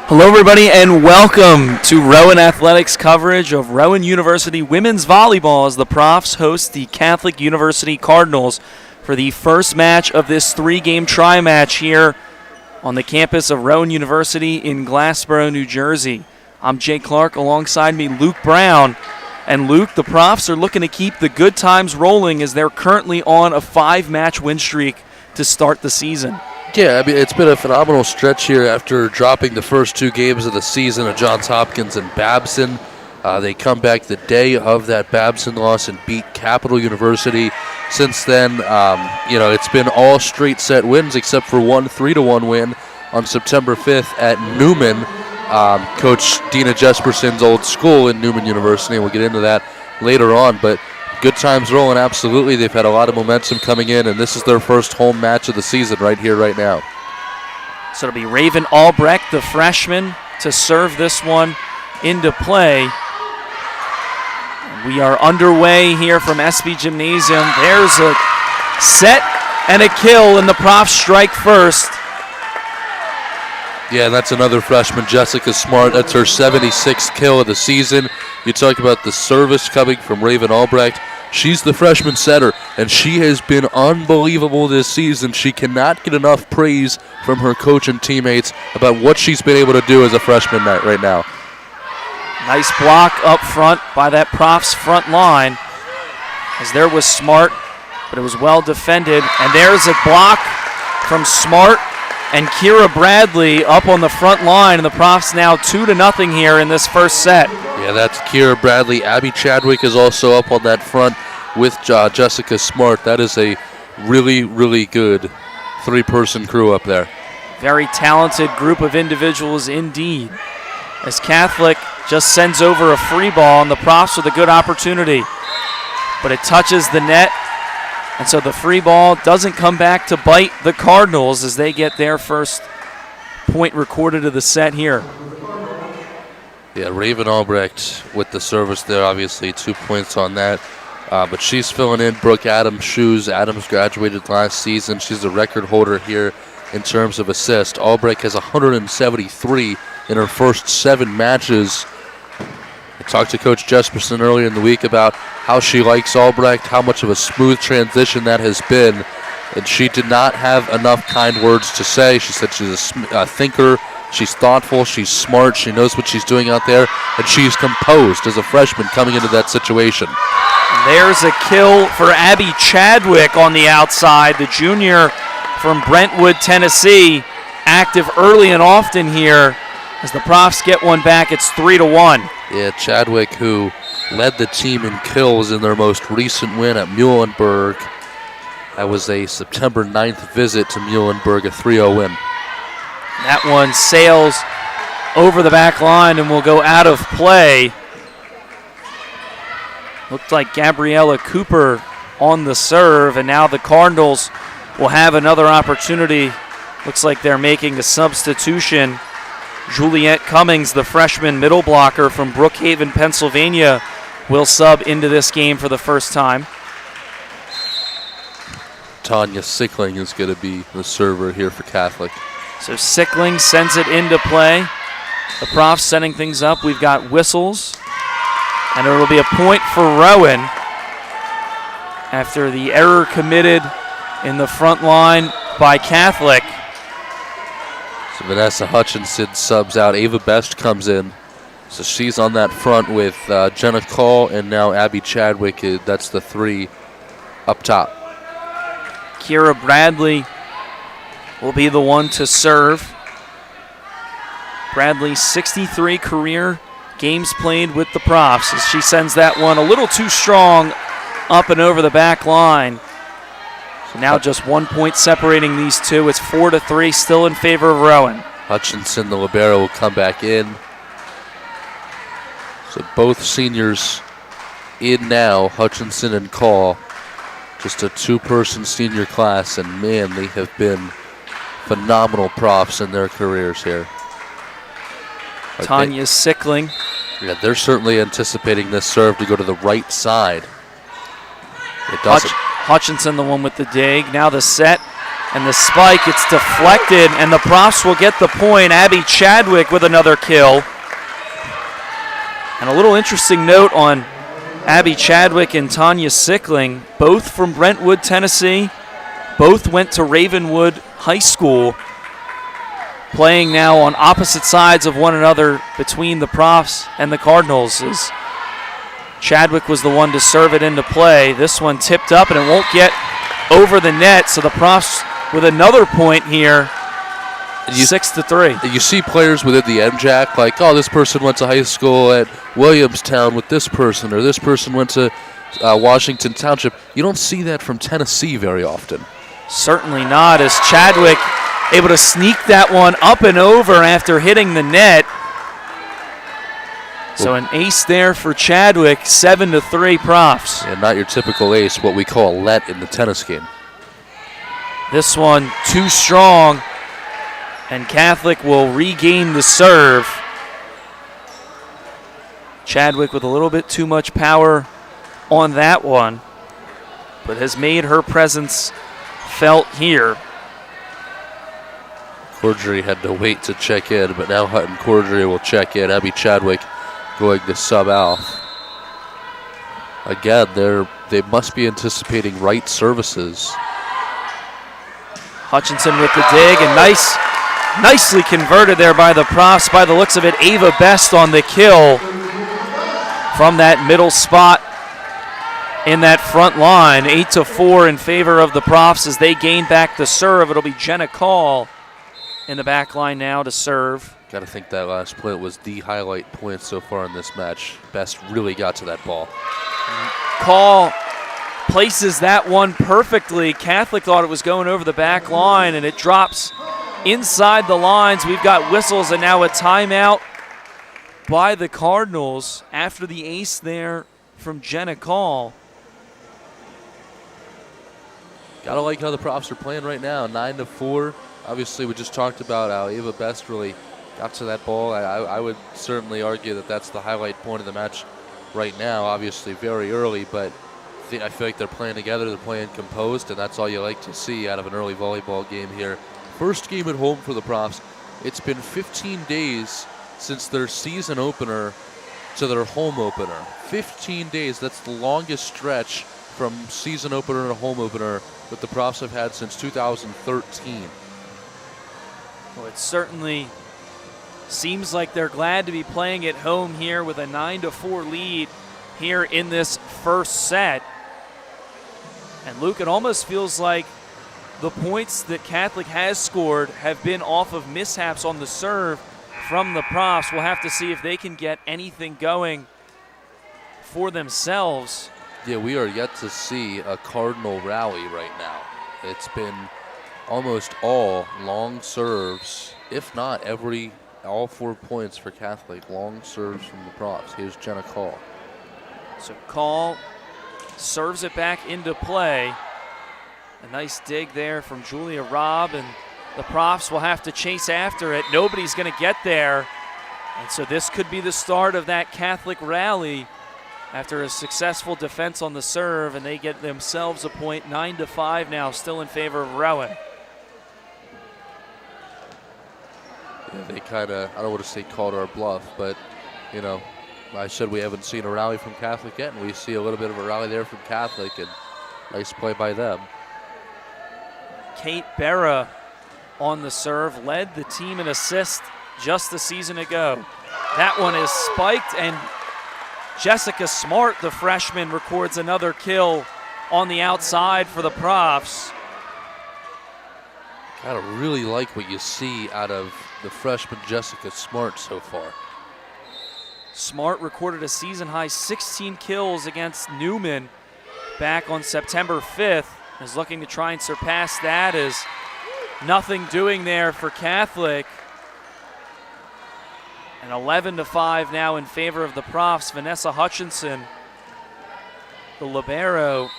Hello everybody and welcome to Rowan Athletics coverage of Rowan University Women's Volleyball as the Profs host the Catholic University Cardinals for the first match of this three-game tri-match here on the campus of Rowan University in Glassboro, New Jersey. I'm Jay Clark, alongside me Luke Brown. And Luke, the Profs are looking to keep the good times rolling as they're currently on a 5-match win streak to start the season. Yeah, I mean, it's been a phenomenal stretch here after dropping the first 2 games of the season at Johns Hopkins and Babson. They come back the day of that Babson loss and beat Capital University. Since then, it's been all straight set wins except for one 3-1 win on September 5th at Newman, Coach Dina Jesperson's old school in Newman University. We'll get into that later on, but good times rolling, absolutely. They've had a lot of momentum coming in, and this is their first home match of the season right here, right now. So it'll be Raven Albrecht, the freshman, to serve this one into play. We are underway here from SB Gymnasium. There's a set and a kill, and the Profs strike first. Yeah, and that's another freshman, Jessica Smart. That's her 76th kill of the season. You talk about the service coming from Raven Albrecht. She's the freshman setter, and she has been unbelievable this season. She cannot get enough praise from her coach and teammates about what she's been able to do as a freshman right now. Nice block up front by that Profs front line, as there was Smart, but it was well defended. And there's a block from Smart and Kira Bradley up on the front line, and the Profs now 2-0 here in this first set. Yeah, that's Kira Bradley. Abby Chadwick is also up on that front with Jessica Smart. That is a really, really good 3-person crew up there. Very talented group of individuals indeed. As Catholic just sends over a free ball, and the Profs with a good opportunity. But it touches the net, and so the free ball doesn't come back to bite the Cardinals as they get their first point recorded of the set here. Yeah, Raven Albrecht with the service there, obviously 2 points on that. But she's filling in Brooke Adams' shoes. Adams graduated last season. She's a record holder here in terms of assists. Albrecht has 173 in her first 7 matches. I talked to Coach Jesperson earlier in the week about how she likes Albrecht, how much of a smooth transition that has been. And she did not have enough kind words to say. She said she's a thinker. She's thoughtful, she's smart, she knows what she's doing out there, and she's composed as a freshman coming into that situation. And there's a kill for Abby Chadwick on the outside, the junior from Brentwood, Tennessee, active early and often here. As the Profs get one back, it's 3-1. Yeah, Chadwick, who led the team in kills in their most recent win at Muhlenberg. That was a September 9th visit to Muhlenberg, a 3-0 win. That one sails over the back line and will go out of play. Looked like Gabriella Cooper on the serve, and now the Cardinals will have another opportunity. Looks like they're making a substitution. Juliet Cummings, the freshman middle blocker from Brookhaven, Pennsylvania, will sub into this game for the first time. Tanya Sickling is going to be the server here for Catholic. So Sickling sends it into play. The Profs setting things up. We've got whistles. And it'll be a point for Rowan after the error committed in the front line by Catholic. So Vanessa Hutchinson subs out. Ava Best comes in. So she's on that front with Jenna Call and now Abby Chadwick. That's the 3 up top. Kira Bradley will be the one to serve. Bradley, 63 career games played with the Profs, as she sends that one a little too strong up and over the back line. So now just 1 point separating these two. It's 4-3, still in favor of Rowan. Hutchinson, the libero, will come back in. So both seniors in now, Hutchinson and Call. Just a 2-person senior class, and man, they have been phenomenal Profs in their careers here. Tanya Sickling. Yeah, they're certainly anticipating this serve to go to the right side. It doesn't. Hutchinson, the one with the dig. Now the set And the spike, it's deflected, and the Profs will get the point. Abby Chadwick with another kill. And a little interesting note on Abby Chadwick and Tanya Sickling, both from Brentwood, Tennessee. Both went to Ravenwood High School, playing now on opposite sides of one another between the Profs and the Cardinals. As Chadwick was the one to serve it into play. This one tipped up, and it won't get over the net, so the Profs with another point here, 6-3. You see players within the MJAC like, oh, this person went to high school at Williamstown with this person, or this person went to Washington Township. You don't see that from Tennessee very often. Certainly not, as Chadwick able to sneak that one up and over after hitting the net. So an ace there for Chadwick, 7-3 Profs. Yeah, not your typical ace, what we call a let in the tennis game. This one too strong, and Catholic will regain the serve. Chadwick with a little bit too much power on that one, but has made her presence felt here. Cordery had to wait to check in, but now Hutton Cordery will check in. Abby Chadwick going to sub out. Again, they must be anticipating right services. Hutchinson with the dig, and nicely converted there by the Profs. By the looks of it, Ava Best on the kill from that middle spot in that front line. 8-4 in favor of the Profs as they gain back the serve. It'll be Jenna Call in the back line now to serve. Got to think that last point was the highlight point so far in this match. Best really got to that ball. Call places that one perfectly. Catholic thought it was going over the back line, and it drops inside the lines. We've got whistles and now a timeout by the Cardinals after the ace there from Jenna Call. Gotta like how the Profs are playing right now, 9-4. Obviously, we just talked about how Ava Best really got to that ball. I would certainly argue that that's the highlight point of the match right now. Obviously, very early, but I feel like they're playing together, they're playing composed, and that's all you like to see out of an early volleyball game here. First game at home for the Profs. It's been 15 days since their season opener to their home opener. 15 days, that's the longest stretch from season opener to home opener that the Profs have had since 2013. Well, it certainly seems like they're glad to be playing at home here with a 9-4 lead here in this first set. And Luke, it almost feels like the points that Catholic has scored have been off of mishaps on the serve from the Profs. We'll have to see if they can get anything going for themselves. Yeah, we are yet to see a Cardinal rally right now. It's been almost all long serves, if not all 4 points for Catholic, long serves from the Profs. Here's Jenna Call. So Call serves it back into play. A nice dig there from Julia Robb, and the Profs will have to chase after it. Nobody's going to get there. And so this could be the start of that Catholic rally after a successful defense on the serve, and they get themselves a point. 9-5 now, still in favor of Rowan. Yeah, they kind of, I don't want to say called our bluff, but, you know, I said we haven't seen a rally from Catholic yet, and we see a little bit of a rally there from Catholic, and nice play by them. Kate Berra on the serve, led the team in assists just a season ago. That one is spiked, and Jessica Smart, the freshman, records another kill on the outside for the Profs. Gotta really like what you see out of the freshman Jessica Smart so far. Smart recorded a season-high 16 kills against Newman back on September 5th. Is looking to try and surpass that. Is nothing doing there for Catholic. And 11-5 now in favor of the Profs. Vanessa Hutchinson, the libero,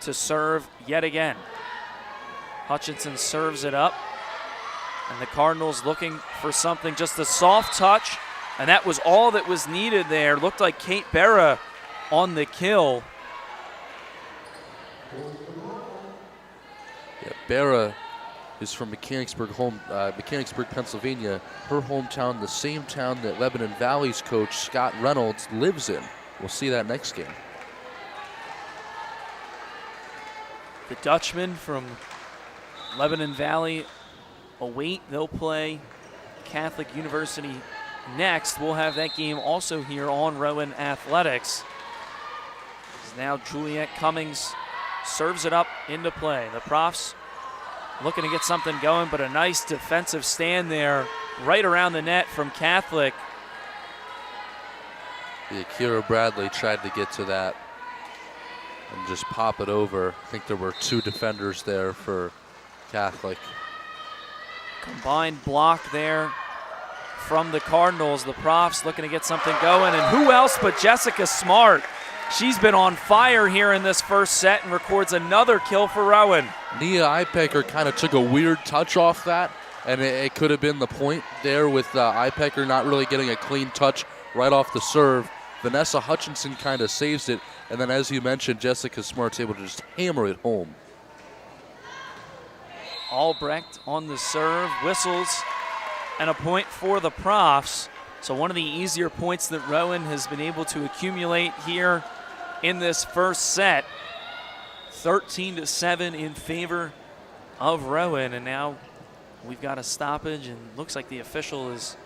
to serve yet again. Hutchinson serves it up. And the Cardinals looking for something, just a soft touch. And that was all that was needed there. Looked like Kate Berra on the kill. Yeah, Bera is from Mechanicsburg, Pennsylvania. Her hometown, the same town that Lebanon Valley's coach, Scott Reynolds, lives in. We'll see that next game. The Dutchman from Lebanon Valley await. They'll play Catholic University next. We'll have that game also here on Rowan Athletics. Now Juliet Cummings serves it up into play. The Profs looking to get something going, but a nice defensive stand there right around the net from Catholic. Yeah, Kira Bradley tried to get to that and just pop it over. I think there were 2 defenders there for Catholic. Combined block there from the Cardinals. The Profs looking to get something going, and who else but Jessica Smart? She's been on fire here in this first set and records another kill for Rowan. Nia Ipecker kind of took a weird touch off that, and it could have been the point there with Ipecker not really getting a clean touch right off the serve. Vanessa Hutchinson kind of saves it, and then as you mentioned, Jessica Smart's able to just hammer it home. Albrecht on the serve, whistles, and a point for the Profs. So one of the easier points that Rowan has been able to accumulate here in this first set. 13-7 in favor of Rowan, and now we've got a stoppage, and looks like the official is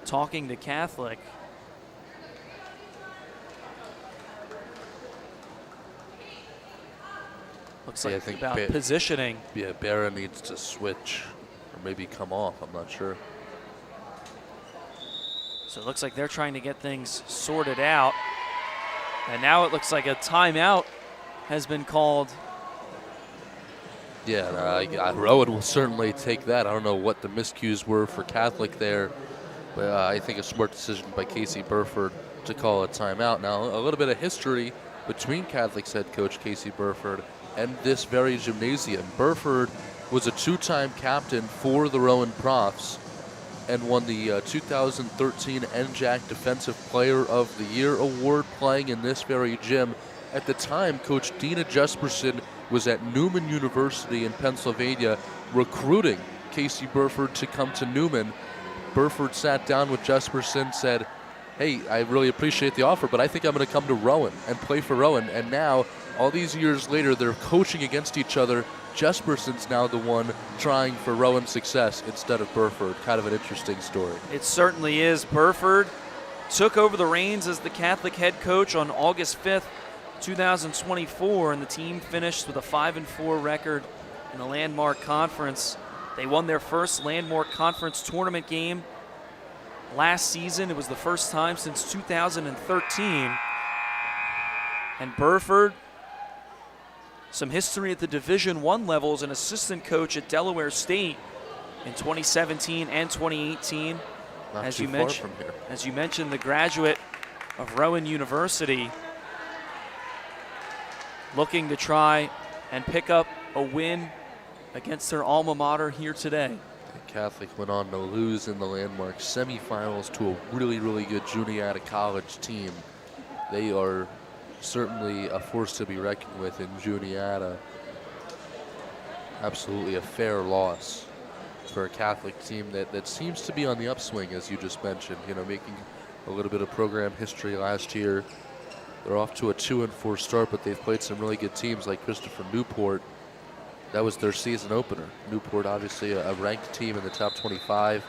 talking to Catholic. Looks like I think about positioning. Yeah, Barra needs to switch or maybe come off. I'm not sure. So it looks like they're trying to get things sorted out. And now it looks like a timeout has been called. Yeah, Rowan will certainly take that. I don't know what the miscues were for Catholic there, but I think a smart decision by Casey Burford to call a timeout. Now, a little bit of history between Catholic's head coach Casey Burford and this very gymnasium. Burford was a 2-time captain for the Rowan Profs and won the 2013 NJAC Defensive Player of the Year award playing in this very gym. At the time, Coach Dina Jesperson was at Newman University in Pennsylvania recruiting Casey Burford to come to Newman. Burford sat down with Jesperson, said, hey, I really appreciate the offer, but I think I'm going to come to Rowan and play for Rowan. And now, all these years later, they're coaching against each other. Jesperson's now the one trying for Rowan's success instead of Burford. Kind of an interesting story. It certainly is. Burford took over the reins as the Catholic head coach on August 5th, 2024, and the team finished with a 5-4 record in the Landmark Conference. They won their first Landmark Conference tournament game last season. It was the first time since 2013. And Burford, some history at the Division I level as an assistant coach at Delaware State in 2017 and 2018. As you mentioned, the graduate of Rowan University, looking to try and pick up a win against their alma mater here today. Catholic went on to lose in the Landmark semifinals to a really, really good Juniata College team. They are certainly a force to be reckoned with in Juniata. Absolutely a fair loss for a Catholic team that seems to be on the upswing, as you just mentioned, making a little bit of program history last year. They're off to a 2-4 start, but they've played some really good teams like Christopher Newport. That was their season opener. Newport, obviously a ranked team in the top 25.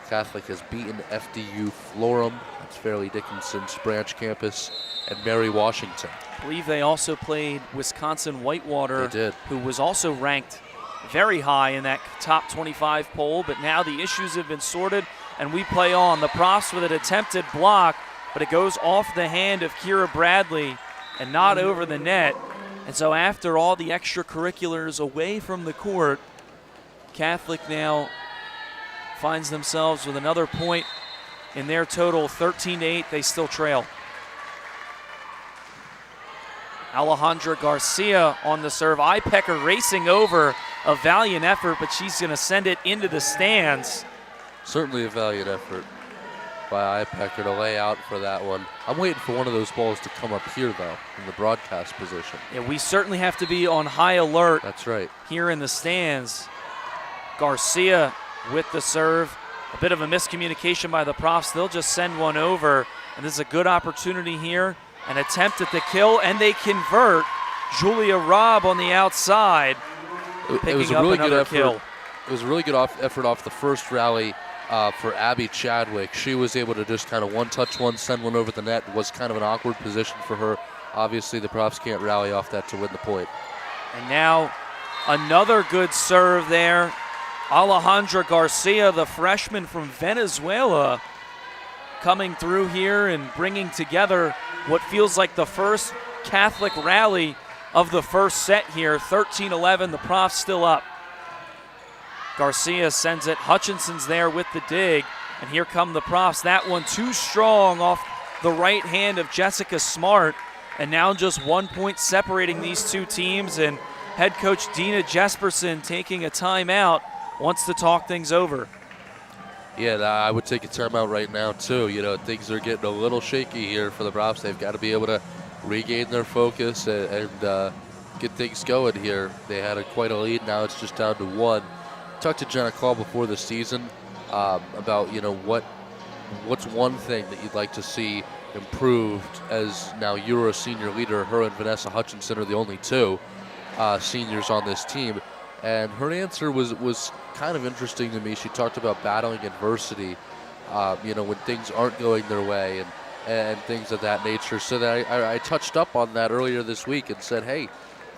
Catholic has beaten FDU Florham, that's Fairleigh Dickinson's branch campus, and Mary Washington. I believe they also played Wisconsin Whitewater, they did, who was also ranked very high in that top 25 poll, but now the issues have been sorted, and we play on. The Profs with an attempted block, but it goes off the hand of Kira Bradley and not over the net. And so after all the extracurriculars away from the court, Catholic now finds themselves with another point in their total. 13-8, they still trail. Alejandra Garcia on the serve. Ipecker racing over, a valiant effort, but she's going to send it into the stands. Certainly a valiant effort. by Ipecker to lay out for that one. I'm waiting for one of those balls to come up here, though, in the broadcast position. Yeah, we certainly have to be on high alert. That's right. Here in the stands. Garcia with the serve. A bit of a miscommunication by the Profs. They'll just send one over, and this is a good opportunity here. An attempt at the kill, and they convert. Julia Robb on the outside, picking up another kill. It was a really good effort off the first rally for Abby Chadwick. She was able to just kind of one-touch one, send one over the net. It was kind of an awkward position for her. Obviously, the Profs can't rally off that to win the point. And now another good serve there. Alejandra Garcia, the freshman from Venezuela, coming through here and bringing together what feels like the first Catholic rally of the first set here. 13-11, the Profs still up. Garcia sends it. Hutchinson's there with the dig, and here come the Profs. That one too strong off the right hand of Jessica Smart, and now just 1 point separating these two teams, and head coach Dina Jesperson taking a timeout, wants to talk things over. Yeah, I would take a timeout right now, too. You know, things are getting a little shaky here for the Profs. They've got to be able to regain their focus and get things going here. They had quite a lead. Now it's just down to one. Talked to Jenna Call before the season about, you know, what's one thing that you'd like to see improved as now you're a senior leader. Her and Vanessa Hutchinson are the only two seniors on this team. And her answer was kind of interesting to me. She talked about battling adversity, you know, when things aren't going their way and things of that nature. So that I touched up on that earlier this week and said, hey,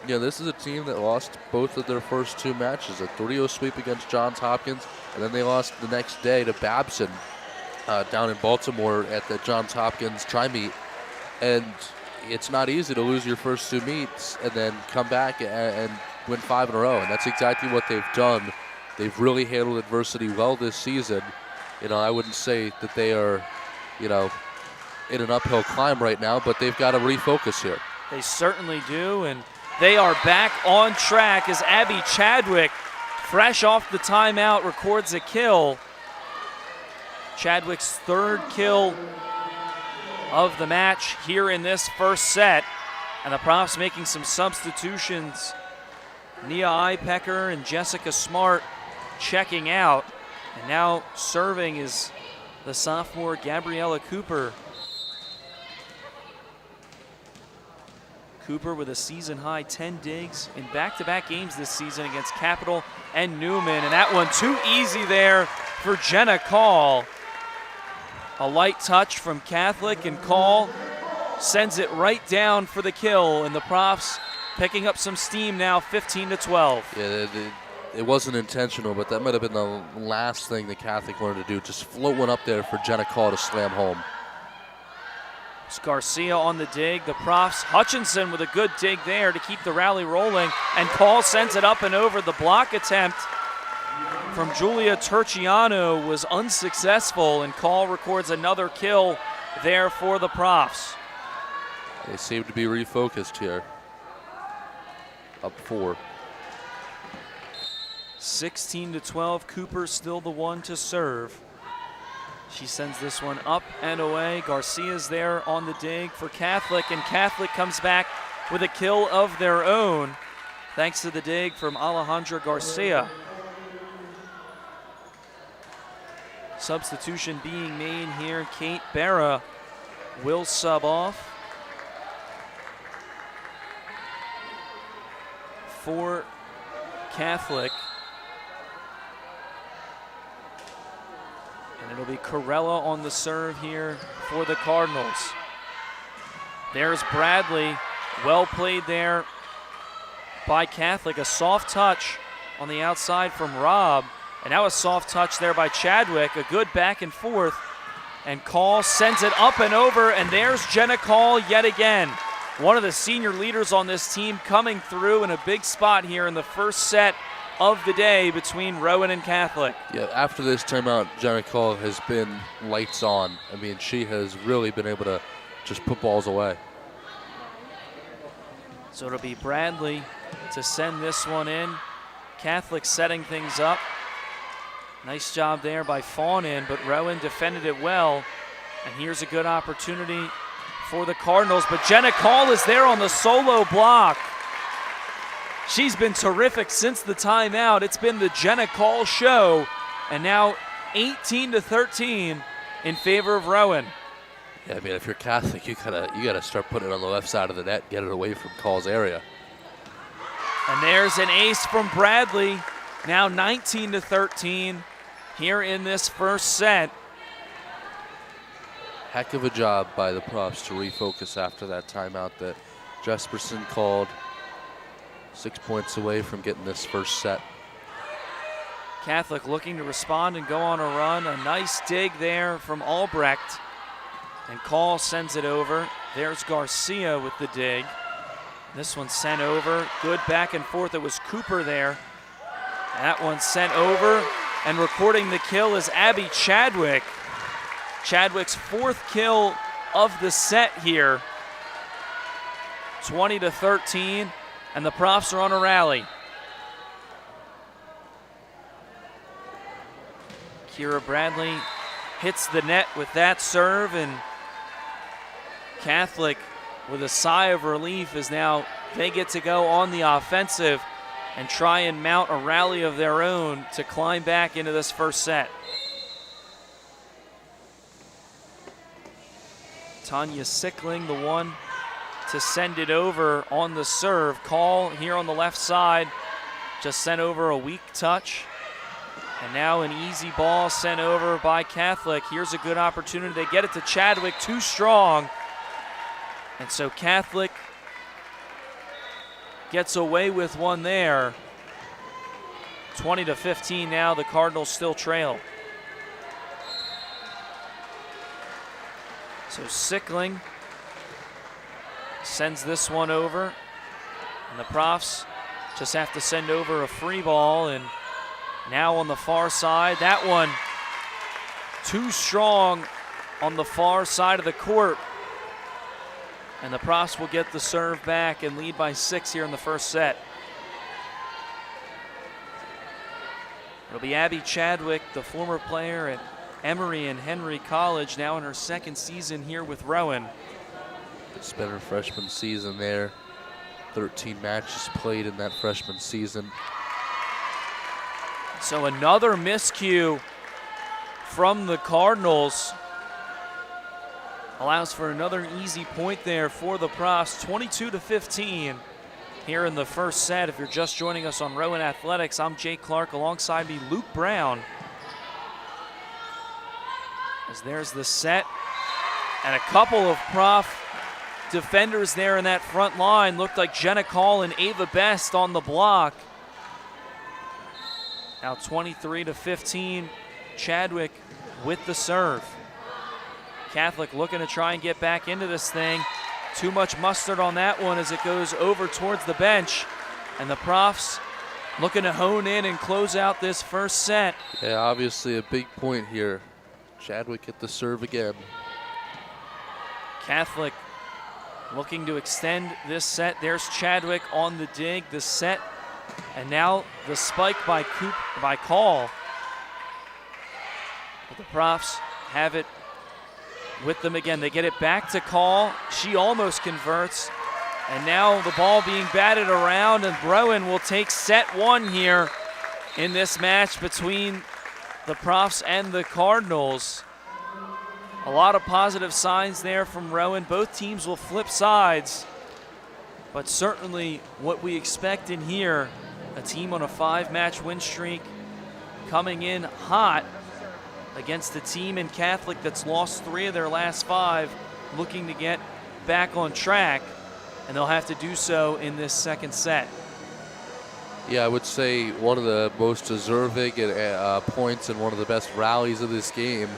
you know, this is a team that lost both of their first two matches, a 3-0 sweep against Johns Hopkins, and then they lost the next day to Babson down in Baltimore at the Johns Hopkins tri-meet. And it's not easy to lose your first two meets and then come back and win 5 in a row, and that's exactly what they've done. They've really handled adversity well this season. You know, I wouldn't say that they are, you know, in an uphill climb right now, but they've got to refocus here. They certainly do, and they are back on track as Abby Chadwick, fresh off the timeout, records a kill. Chadwick's third kill of the match here in this first set, and the Profs making some substitutions. Nia Ipecker and Jessica Smart checking out. And now serving is the sophomore Gabriella Cooper. Cooper with a season-high 10 digs in back-to-back games this season against Capital and Newman. And that one too easy there for Jenna Call. A light touch from Catholic, and Call sends it right down for the kill. And the Profs picking up some steam now, 15-12. Yeah, it wasn't intentional, but that might have been the last thing the Catholic wanted to do. Just float one up there for Jenna Call to slam home. It's Garcia on the dig. The Profs, Hutchinson with a good dig there to keep the rally rolling. And Call sends it up and over. The block attempt from Julia Turciano was unsuccessful, and Call records another kill there for the Profs. They seem to be refocused here. Up 4. 16-12, Cooper still the one to serve. She sends this one up and away. Garcia's there on the dig for Catholic, and Catholic comes back with a kill of their own, thanks to the dig from Alejandra Garcia. Substitution being made here. Kate Barra will sub off for Catholic. And it'll be Corella on the serve here for the Cardinals. There's Bradley. Well played there by Catholic. A soft touch on the outside from Robb. And now a soft touch there by Chadwick. A good back and forth. And Call sends it up and over. And there's Jenna Call yet again. One of the senior leaders on this team coming through in a big spot here in the first set of the day between Rowan and Catholic. Yeah, after this timeout, Jenna Call has been lights on. I mean, she has really been able to just put balls away. So it'll be Bradley to send this one in. Catholic setting things up. Nice job there by Fawnin, but Rowan defended it well. And here's a good opportunity for the Cardinals, but Jenna Call is there on the solo block. She's been terrific since the timeout. It's been the Jenna Call show, and now 18-13 in favor of Rowan. Yeah, I mean, if you're Catholic, you gotta start putting it on the left side of the net, get it away from Call's area. And there's an ace from Bradley. Now 19-13 here in this first set. Heck of a job by the Profs to refocus after that timeout that Jesperson called. 6 points away from getting this first set. Catholic looking to respond and go on a run. A nice dig there from Albrecht. And Call sends it over. There's Garcia with the dig. This one sent over. Good back and forth. It was Cooper there. That one sent over. And recording the kill is Abby Chadwick. Chadwick's 4th kill of the set here. 20-13, and the Profs are on a rally. Kira Bradley hits the net with that serve, and Catholic, with a sigh of relief, is now they get to go on the offensive and try and mount a rally of their own to climb back into this first set. Tanya Sickling, the one to send it over on the serve. Call here on the left side, just sent over a weak touch. And now an easy ball sent over by Catholic. Here's a good opportunity. They get it to Chadwick, too strong. And so Catholic gets away with one there. 20-15 now, the Cardinals still trail. So Sickling sends this one over, and the Profs just have to send over a free ball. And now on the far side, that one too strong on the far side of the court. And the Profs will get the serve back and lead by 6 here in the first set. It'll be Abby Chadwick, the former player at Emory and Henry College, now in her 2nd season here with Rowan. Spent her freshman season there. 13 matches played in that freshman season. So another miscue from the Cardinals allows for another easy point there for the Profs. 22-15 here in the first set. If you're just joining us on Rowan Athletics, I'm Jake Clark. Alongside me, Luke Brown. As there's the set, and a couple of Prof defenders there in that front line. Looked like Jenna Call and Ava Best on the block. Now 23-15, Chadwick with the serve. Catholic looking to try and get back into this thing. Too much mustard on that one as it goes over towards the bench. And the Profs looking to hone in and close out this first set. Yeah, obviously a big point here. Chadwick at the serve again. Catholic looking to extend this set. There's Chadwick on the dig, the set, and now the spike by Call. But the Profs have it with them again. They get it back to Call. She almost converts. And now the ball being batted around, and Rowan will take set 1 here in this match between the Profs and the Cardinals. A lot of positive signs there from Rowan. Both teams will flip sides, but certainly what we expect in here, a team on a 5-match win streak coming in hot against a team in Catholic that's lost 3 of their last 5, looking to get back on track, and they'll have to do so in this second set. Yeah, I would say one of the most deserving points and one of the best rallies of this game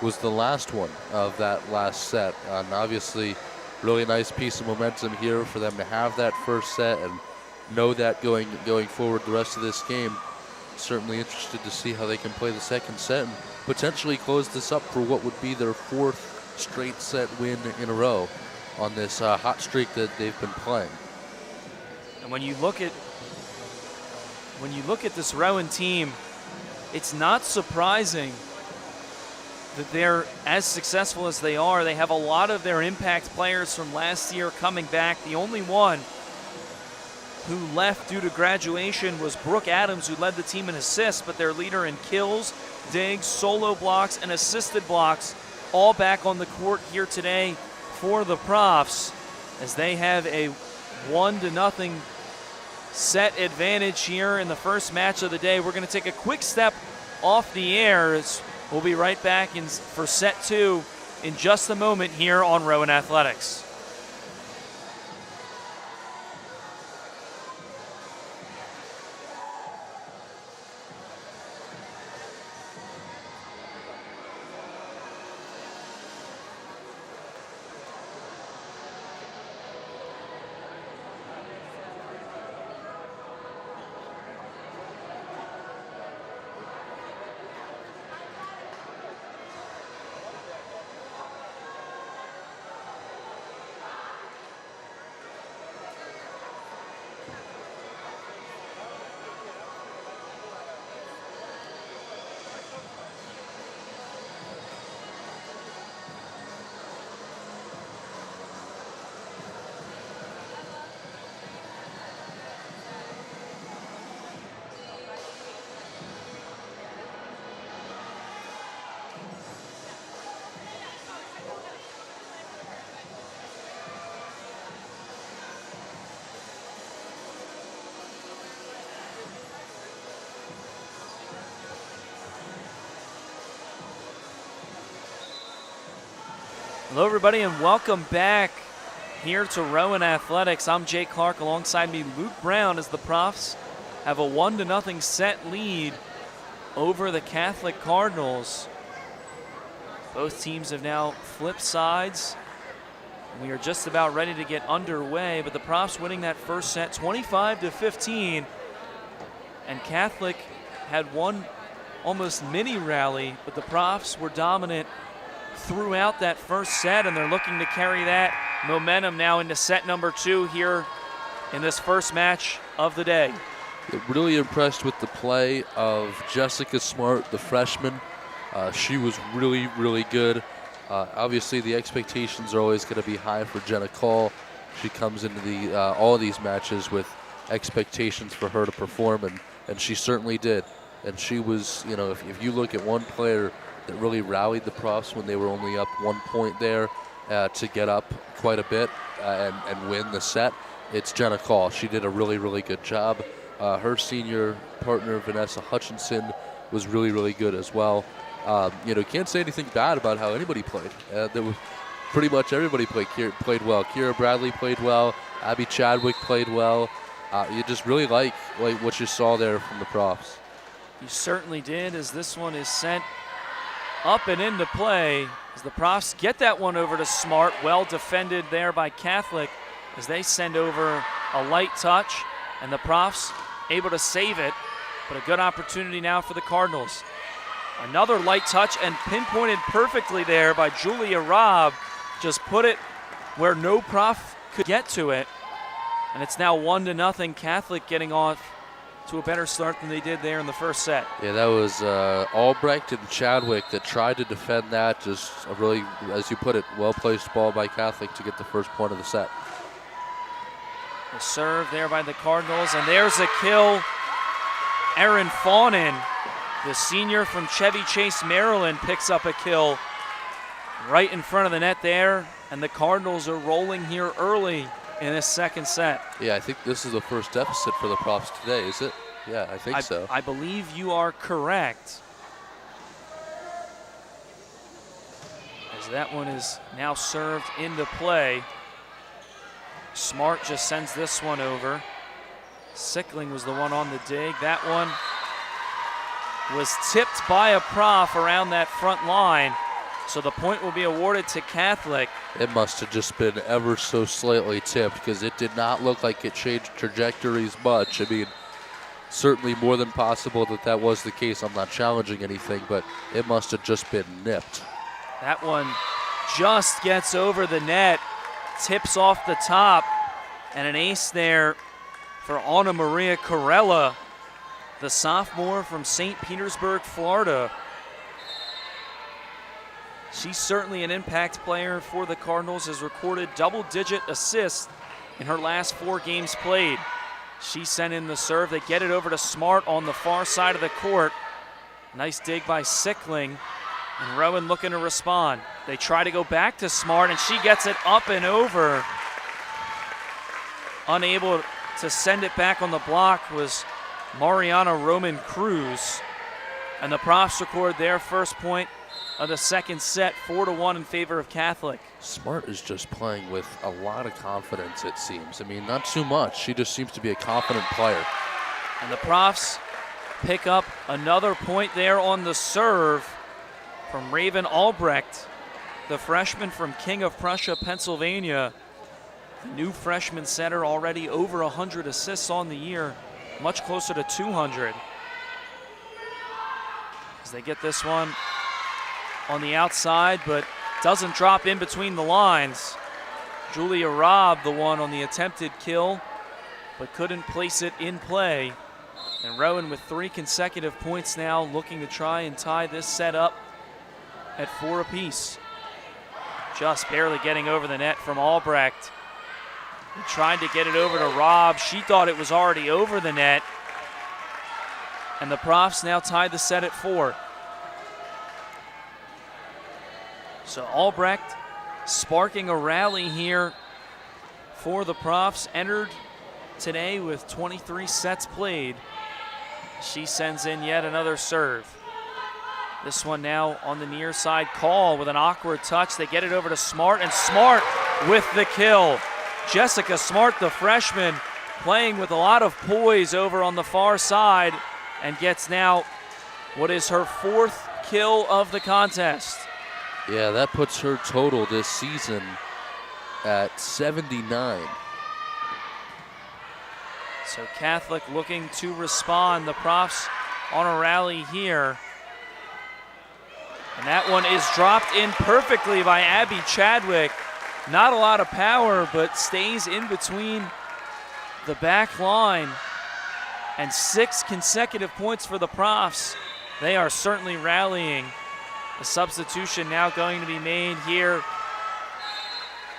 was the last one of that last set. And obviously, really nice piece of momentum here for them to have that first set and know that going forward the rest of this game. Certainly interested to see how they can play the second set and potentially close this up for what would be their 4th straight set win in a row on this hot streak that they've been playing. And when you look at this Rowan team, it's not surprising that they're as successful as they are. They have a lot of their impact players from last year coming back. The only one who left due to graduation was Brooke Adams, who led the team in assists, but their leader in kills, digs, solo blocks, and assisted blocks, all back on the court here today for the Profs, as they have a 1-0 set advantage here in the first match of the day. We're going to take a quick step off the air, as we'll be right back for set 2 in just a moment here on Rowan Athletics. Hello, everybody, and welcome back here to Rowan Athletics. I'm Jay Clark. Alongside me, Luke Brown, as the Profs have a 1-0 set lead over the Catholic Cardinals. Both teams have now flipped sides. We are just about ready to get underway, but the Profs winning that first set 25-15, and Catholic had one almost mini rally, but the Profs were dominant throughout that first set, and they're looking to carry that momentum now into set number 2 here in this first match of the day. Really impressed with the play of Jessica Smart, the freshman. She was really, really good. Obviously, the expectations are always going to be high for Jenna Call. She comes into all of these matches with expectations for her to perform, and she certainly did. And she was, if you look at one player that really rallied the Profs when they were only up 1 point there to get up quite a bit and win the set, it's Jenna Call. She did a really, really good job. Her senior partner, Vanessa Hutchinson, was really, really good as well. Can't say anything bad about how anybody played. There was pretty much everybody played well. Kira Bradley played well. Abby Chadwick played well. You just really like what you saw there from the Profs. You certainly did, as this one is sent up and into play as the Profs get that one over to Smart. Well defended there by Catholic as they send over a light touch, and the Profs able to save it, but a good opportunity now for the Cardinals. Another light touch and pinpointed perfectly there by Julia Robb. Just put it where no Prof could get to it, and it's now 1-0. Catholic getting off to a better start than they did there in the first set. Yeah, that was Albrecht and Chadwick that tried to defend that. Just a really, as you put it, well-placed ball by Catholic to get the first point of the set. The serve there by the Cardinals, and there's a kill. Erin Fawnin, the senior from Chevy Chase, Maryland, picks up a kill right in front of the net there, and the Cardinals are rolling here early in this second set. Yeah, I think this is the first deficit for the Profs today, is it? Yeah, I think so. I believe you are correct. As that one is now served into play. Smart just sends this one over. Sickling was the one on the dig. That one was tipped by a Prof around that front line. So the point will be awarded to Catholic. It must have just been ever so slightly tipped, because it did not look like it changed trajectories much. I mean, certainly more than possible that was the case. I'm not challenging anything, but it must have just been nipped. That one just gets over the net, tips off the top, and an ace there for Anna Maria Corella, the sophomore from St. Petersburg, Florida. She's certainly an impact player for the Cardinals, has recorded double-digit assists in her last 4 games played. She sent in the serve. They get it over to Smart on the far side of the court. Nice dig by Sickling, and Rowan looking to respond. They try to go back to Smart, and she gets it up and over. Unable to send it back on the block was Mariana Roman Cruz. And the Profs record their first point of the second set, 4-1 in favor of Catholic. Smart is just playing with a lot of confidence, it seems. I mean, not too much. She just seems to be a confident player. And the Profs pick up another point there on the serve from Raven Albrecht, the freshman from King of Prussia, Pennsylvania. The new freshman setter, already over 100 assists on the year, much closer to 200. As they get this one on the outside, but doesn't drop in between the lines. Julia Robb, the one on the attempted kill, but couldn't place it in play. And Rowan with 3 consecutive points now, looking to try and tie this set up at 4 apiece. Just barely getting over the net from Albrecht. He tried to get it over to Robb. She thought it was already over the net. And the Profs now tied the set at 4. So Albrecht sparking a rally here for the Profs. Entered today with 23 sets played. She sends in yet another serve. This one now on the near side. Call with an awkward touch. They get it over to Smart, and Smart with the kill. Jessica Smart, the freshman, playing with a lot of poise over on the far side, and gets now what is her 4th kill of the contest. Yeah, that puts her total this season at 79. So Catholic looking to respond. The Profs on a rally here. And that one is dropped in perfectly by Abby Chadwick. Not a lot of power, but stays in between the back line. And 6 consecutive points for the Profs. They are certainly rallying. A substitution now going to be made here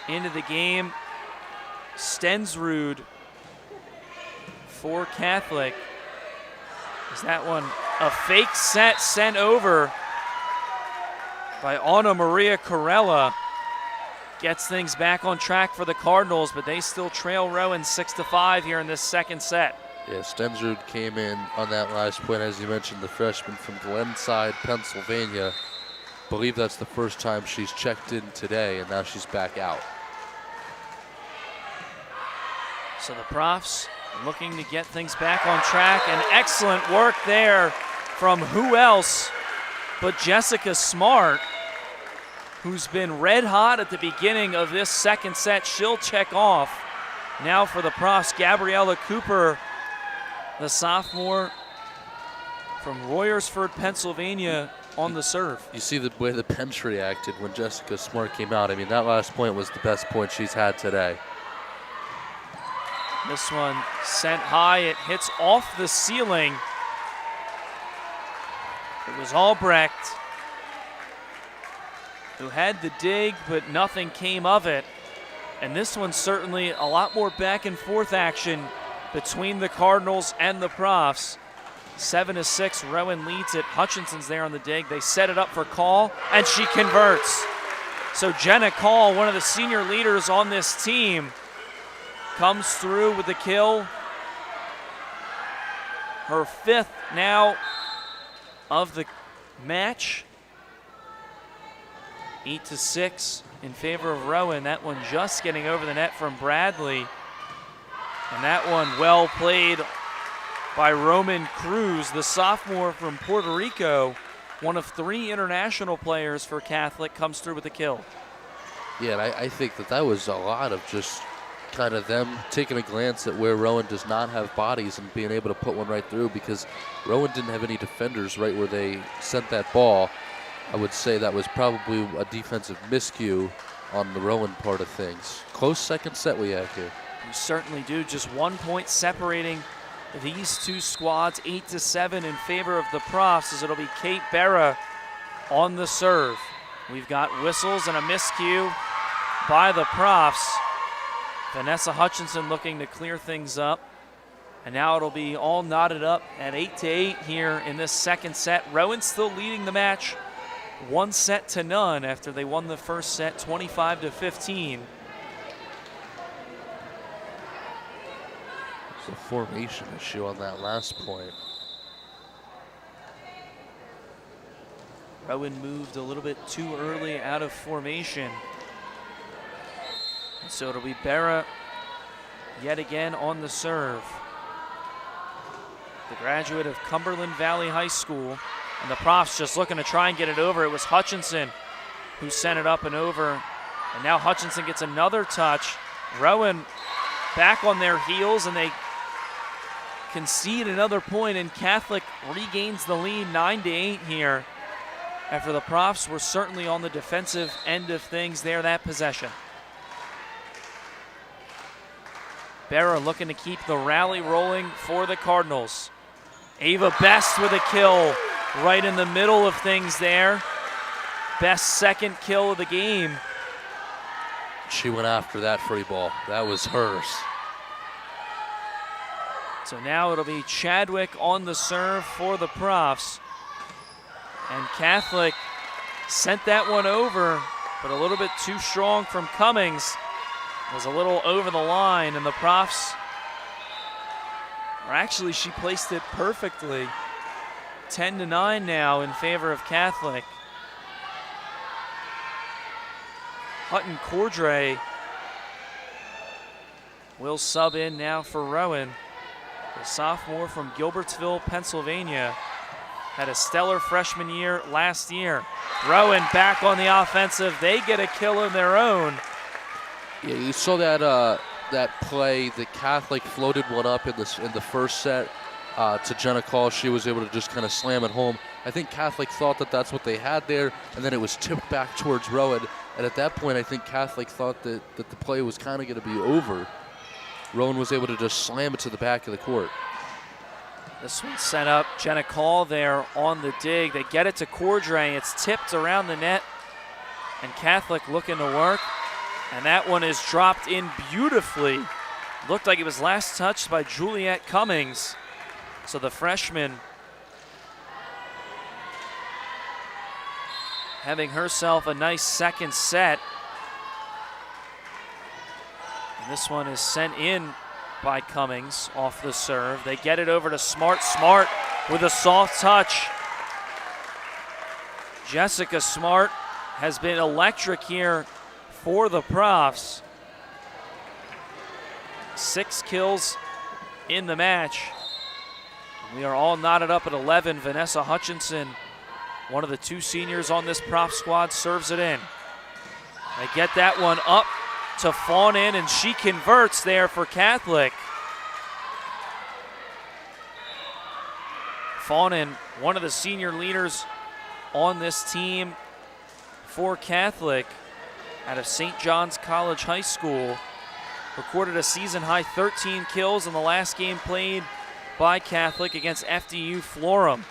into the game. Stensrud for Catholic. Is that one a fake set sent over by Anna Maria Corella? Gets things back on track for the Cardinals, but they still trail Rowan 6-5 here in this second set. Yeah, Stensrud came in on that last point, as you mentioned, the freshman from Glenside, Pennsylvania. I believe that's the first time she's checked in today, and now she's back out. So the Profs looking to get things back on track, and excellent work there from who else but Jessica Smart, who's been red hot at the beginning of this second set. She'll check off. Now for the Profs, Gabriella Cooper, the sophomore from Royersford, Pennsylvania, on the serve. You see the way the bench reacted when Jessica Smart came out. I mean, that last point was the best point she's had today. This one sent high. It hits off the ceiling. It was Albrecht who had the dig, but nothing came of it. And this one's certainly a lot more back and forth action between the Cardinals and the Profs. 7-6, Rowan leads it. Hutchinson's there on the dig. They set it up for Call, and she converts. So Jenna Call, one of the senior leaders on this team, comes through with the kill. Her 5th now of the match. 8-6 in favor of Rowan. That one just getting over the net from Bradley. And that one well played by Roman Cruz, the sophomore from Puerto Rico. One of 3 international players for Catholic, comes through with the kill. Yeah, and I think that was a lot of just kind of them taking a glance at where Rowan does not have bodies and being able to put one right through, because Rowan didn't have any defenders right where they sent that ball. I would say that was probably a defensive miscue on the Rowan part of things. Close second set we have here. You certainly do. Just 1 point separating these two squads. 8-7 in favor of the Profs, as it'll be Kate Berra on the serve. We've got whistles and a miscue by the Profs. Vanessa Hutchinson looking to clear things up. And now it'll be all knotted up at 8-8 here in this second set. Rowan still leading the match 1-0 after they won the first set 25-15. It's a formation issue on that last point. Rowan moved a little bit too early out of formation. And so it'll be Berra yet again on the serve. The graduate of Cumberland Valley High School. And the Profs just looking to try and get it over. It was Hutchinson who sent it up and over. And now Hutchinson gets another touch. Rowan back on their heels, and they concede another point, and Catholic regains the lead 9-8 here after the Profs were certainly on the defensive end of things there that possession. Berra looking to keep the rally rolling for the Cardinals. Ava Best with a kill right in the middle of things there. Best second kill of the game. She went after that free ball. That was hers. So now it'll be Chadwick on the serve for the Profs. And Catholic sent that one over, but a little bit too strong from Cummings. It was a little over the line, and the Profs, or actually she placed it perfectly. 10-9 now in favor of Catholic. Hutton Cordray will sub in now for Rowan. The sophomore from Gilbertsville, Pennsylvania. Had a stellar freshman year last year. Rowan back on the offensive. They get a kill of their own. Yeah, you saw that that play. The Catholic floated one up in the first set to Jenna Call. She was able to just kind of slam it home. I think Catholic thought that that's what they had there, and then it was tipped back towards Rowan. And at that point, I think Catholic thought that the play was kind of going to be over. Rowan was able to just slam it to the back of the court. This one set up. Jenna Call there on the dig. They get it to Cordray. It's tipped around the net, and Catholic looking to work. And that one is dropped in beautifully. Looked like it was last touched by Juliet Cummings. So the freshman having herself a nice second set. And this one is sent in by Cummings off the serve. They get it over to Smart. Smart with a soft touch. Jessica Smart has been electric here for the Profs. 6 kills in the match. We are all knotted up at 11. Vanessa Hutchinson, one of the 2 seniors on this Prof squad, serves it in. They get that one up to Fawn in, and she converts there for Catholic. Fawnin, one of the senior leaders on this team for Catholic out of St. John's College High School, recorded a season-high 13 kills in the last game played by Catholic against FDU Florham.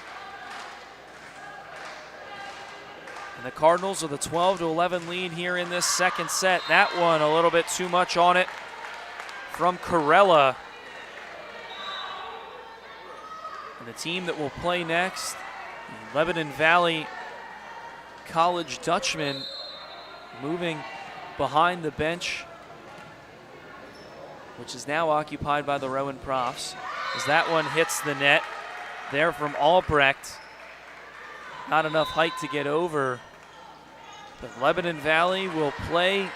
And the Cardinals with a 12-11 lead here in this second set. That one a little bit too much on it from Corella. And the team that will play next, Lebanon Valley College Dutchman, moving behind the bench, which is now occupied by the Rowan Profs. As that one hits the net there from Albrecht. Not enough height to get over. But Lebanon Valley will play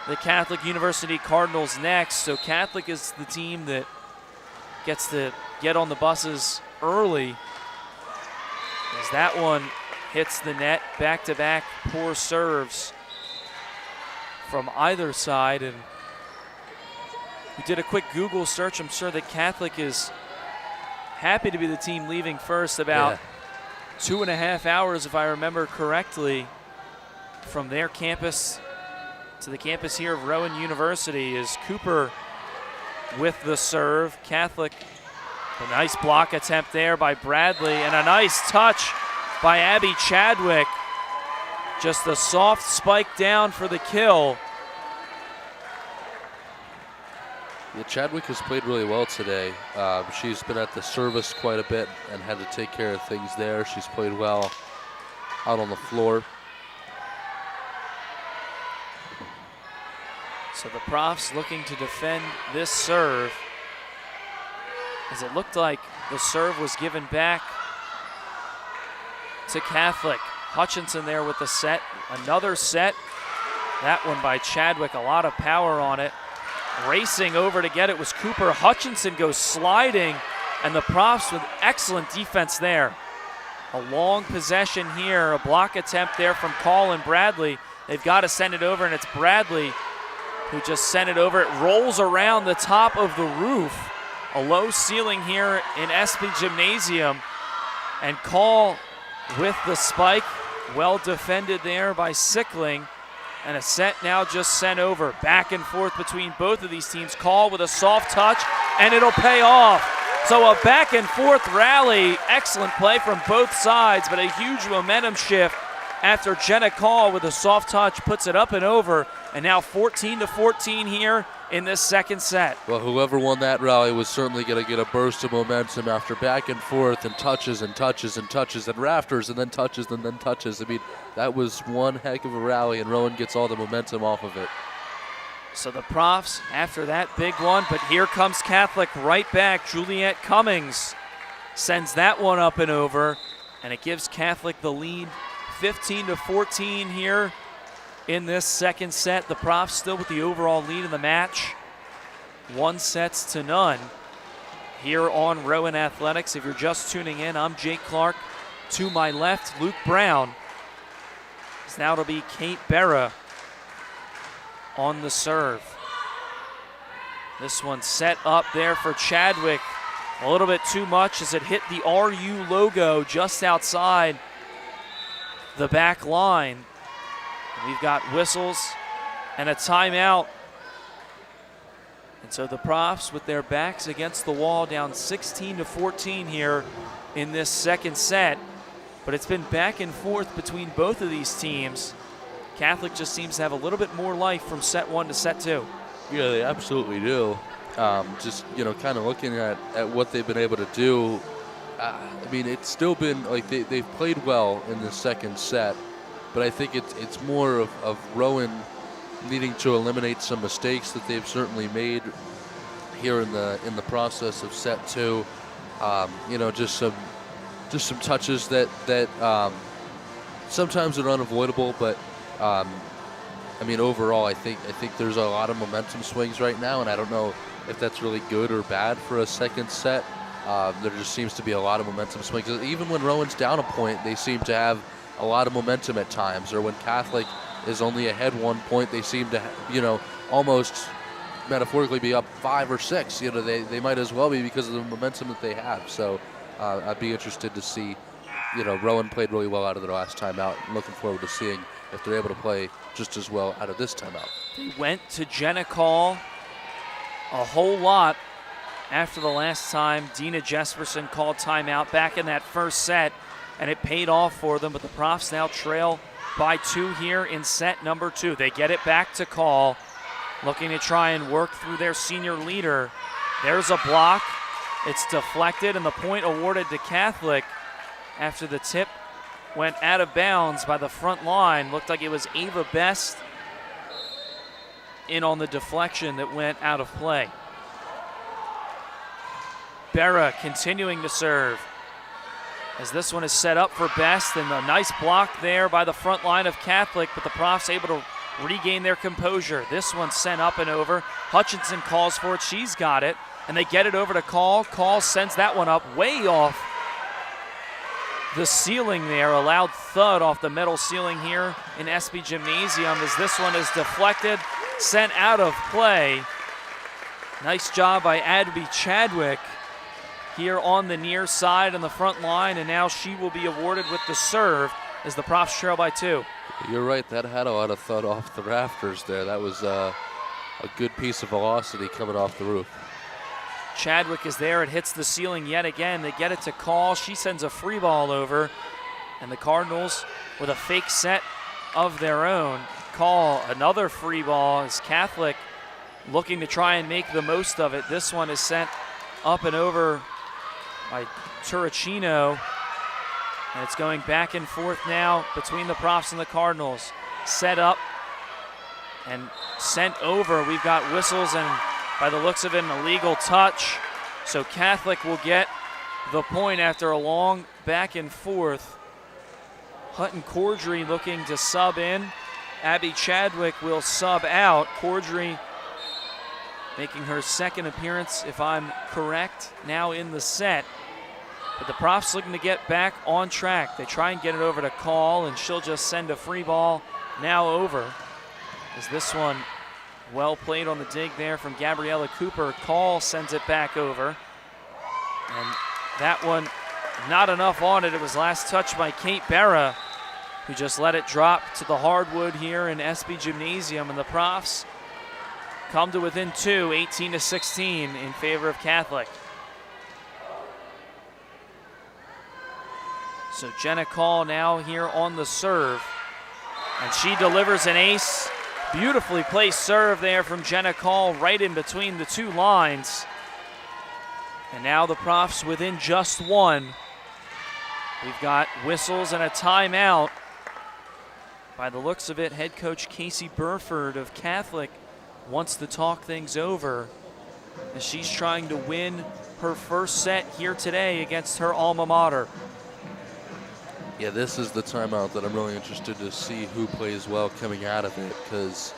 the Catholic University Cardinals next. So Catholic is the team that gets to get on the buses early. As that one hits the net, back-to-back poor serves from either side. And we did a quick Google search. I'm sure that Catholic is happy to be the team leaving first. About 2.5 hours, if I remember correctly, from their campus to the campus here of Rowan University. Is Cooper with the serve. Catholic, a nice block attempt there by Bradley, and a nice touch by Abby Chadwick. Just a soft spike down for the kill. Yeah, Chadwick has played really well today. She's been at the service quite a bit and had to take care of things there. She's played well out on the floor. So the Profs looking to defend this serve, as it looked like the serve was given back to Catholic. Hutchinson there with the set. Another set. That one by Chadwick, a lot of power on it. Racing over to get it was Cooper. Hutchinson goes sliding, and the Profs with excellent defense there. A long possession here, a block attempt there from Colin Bradley. They've got to send it over, and it's Bradley who just sent it over. It rolls around the top of the roof. A low ceiling here in SB Gymnasium, and Call with the spike. Well defended there by Sickling. And a set now just sent over. Back and forth between both of these teams. Call with a soft touch, and it'll pay off. So a back and forth rally. Excellent play from both sides, but a huge momentum shift after Jenna Call with a soft touch puts it up and over. And now 14-14 here in this second set. Well, whoever won that rally was certainly going to get a burst of momentum after back and forth and touches and touches and touches and rafters and then touches and then touches. I mean, that was one heck of a rally, and Rowan gets all the momentum off of it. So the Profs after that big one, but here comes Catholic right back. Juliet Cummings sends that one up and over, and it gives Catholic the lead 15-14 here in this second set. The Profs still with the overall lead in the match, 1-0 here on Rowan Athletics. If you're just tuning in, I'm Jake Clark. To my left, Luke Brown. It's now to be Kate Berra on the serve. This one set up there for Chadwick. A little bit too much as it hit the RU logo just outside the back line. We've got whistles and a timeout. And so the Profs with their backs against the wall, down 16-14 here in this second set. But it's been back and forth between both of these teams. Catholic just seems to have a little bit more life from set one to set two. Yeah, they absolutely do. Just, kind of looking at what they've been able to do. I mean, it's still been like they've played well in the second set, but I think it's more of Rowan needing to eliminate some mistakes that they've certainly made here in the process of set two. Just some touches that sometimes are unavoidable, but overall, I think there's a lot of momentum swings right now, and I don't know if that's really good or bad for a second set. There just seems to be a lot of momentum swings. Even when Rowan's down a point, they seem to have a lot of momentum at times. Or when Catholic is only ahead 1 point, they seem to, almost metaphorically be up 5 or 6. They might as well be because of the momentum that they have. So I'd be interested to see. Rowan played really well out of their last timeout. I'm looking forward to seeing if they're able to play just as well out of this timeout. They went to Jenna Call a whole lot after the last time Dina Jesperson called timeout back in that first set, and it paid off for them. But the Profs now trail by 2 here in set number 2. They get it back to Call, looking to try and work through their senior leader. There's a block. It's deflected, and the point awarded to Catholic after the tip went out of bounds by the front line. Looked like it was Ava Best in on the deflection that went out of play. Berra continuing to serve as this one is set up for Best, and a nice block there by the front line of Catholic, but the Profs able to regain their composure. This one sent up and over. Hutchinson calls for it. She's got it, and they get it over to Call. Call sends that one up way off the ceiling there. A loud thud off the metal ceiling here in SB Gymnasium as this one is deflected, sent out of play. Nice job by Adby Chadwick here on the near side on the front line, and now she will be awarded with the serve as the Profs trail by 2. You're right, that had a lot of thud off the rafters there. That was a good piece of velocity coming off the roof. Chadwick is there. It hits the ceiling yet again. They get it to Call. She sends a free ball over, and the Cardinals with a fake set of their own. Call another free ball as Catholic looking to try and make the most of it. This one is sent up and over by Turricino. And it's going back and forth now between the Profs and the Cardinals. Set up and sent over. We've got whistles and, by the looks of it, an illegal touch. So Catholic will get the point after a long back and forth. Hutton Cordry looking to sub in. Abby Chadwick will sub out. Cordry making her second appearance, if I'm correct, now in the set. But the Profs looking to get back on track. They try and get it over to Call, and she'll just send a free ball now over. As this one well played on the dig there from Gabriella Cooper. Call sends it back over. And that one, not enough on it. It was last touched by Kate Berra, who just let it drop to the hardwood here in SB Gymnasium. And the Profs come to within 2, 18-16 in favor of Catholic. So Jenna Call now here on the serve. And she delivers an ace. Beautifully placed serve there from Jenna Call right in between the two lines. And now the Profs within just one. We've got whistles and a timeout. By the looks of it, head coach Casey Burford of Catholic wants to talk things over as she's trying to win her first set here today against her alma mater. Yeah, this is the timeout that I'm really interested to see who plays well coming out of it, because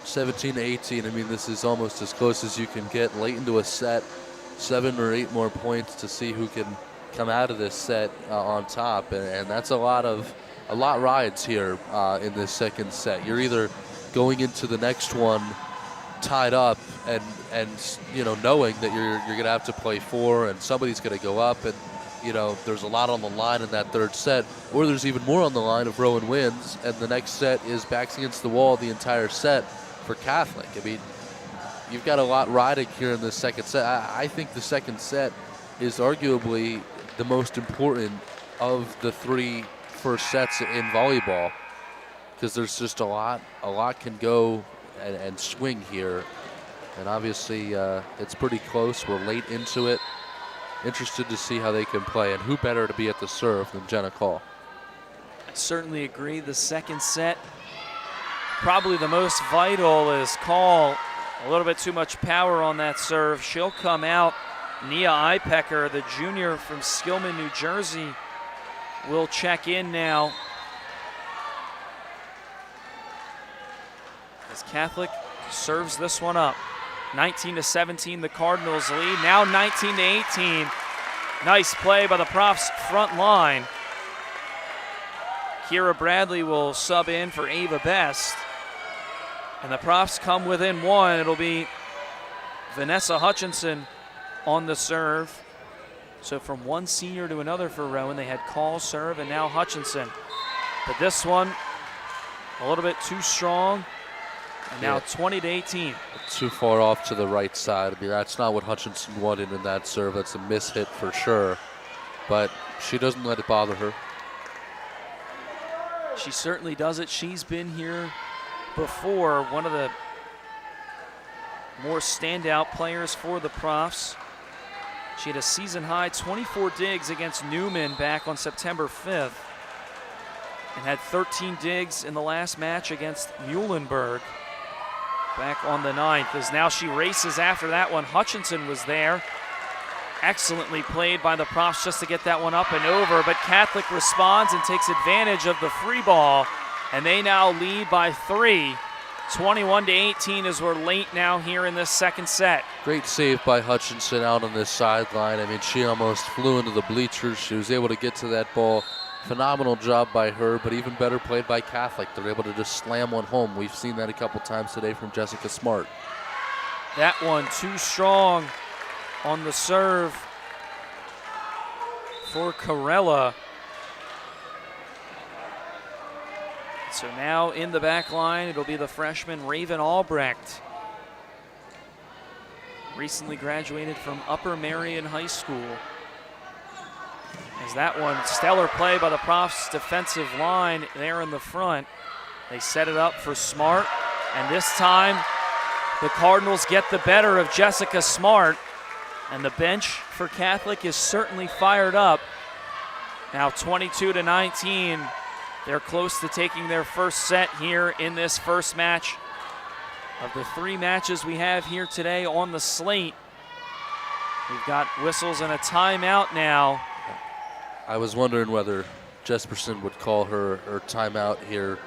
17-18, I mean, this is almost as close as you can get late into a set. 7 or 8 more points to see who can come out of this set on top, and that's a lot rides here in this second set. You're either going into the next one tied up and you know, knowing that you're going to have to play 4 and somebody's going to go up, and you know, there's a lot on the line in that third set, or there's even more on the line if Rowan wins and the next set is backs against the wall the entire set for Catholic. I mean, you've got a lot riding here in this second set. I think the second set is arguably the most important of the 3 first sets in volleyball, because there's just a lot can go and swing here. And obviously it's pretty close. We're late into it. Interested to see how they can play, and who better to be at the serve than Jenna Call. I certainly agree. The second set, probably the most vital, is Call. A little bit too much power on that serve. She'll come out. Nia Ipecker, the junior from Skillman, New Jersey, will check in now. As Catholic serves this one up. 19-17, the Cardinals lead. Now 19-18. Nice play by the Profs front line. Kira Bradley will sub in for Ava Best. And the Profs come within 1. It'll be Vanessa Hutchinson on the serve. So from one senior to another for Rowan, they had Call serve and now Hutchinson. But this one, a little bit too strong. And now 20-18. Too far off to the right side. I mean, that's not what Hutchinson wanted in that serve. That's a mishit for sure. But she doesn't let it bother her. She certainly does it. She's been here before. One of the more standout players for the Profs. She had a season-high 24 digs against Newman back on September 5th. And had 13 digs in the last match against Muhlenberg back on the 9th, as now she races after that one. Hutchinson was there. Excellently played by the Profs just to get that one up and over, but Catholic responds and takes advantage of the free ball, and they now lead by 3. 21-18 as we're late now here in this second set. Great save by Hutchinson out on this sideline. I mean, she almost flew into the bleachers. She was able to get to that ball. Phenomenal job by her, but even better played by Catholic. They're able to just slam one home. We've seen that a couple times today from Jessica Smart. That one too strong on the serve for Corella. So now in the back line, it'll be the freshman Raven Albrecht. Recently graduated from Upper Marion High School. As that one, stellar play by the Profs defensive line there in the front. They set it up for Smart, and this time the Cardinals get the better of Jessica Smart, and the bench for Catholic is certainly fired up. Now 22-19, they're close to taking their first set here in this first match of the 3 matches we have here today on the slate. We've got whistles and a timeout now. I was wondering whether Jesperson would call her timeout here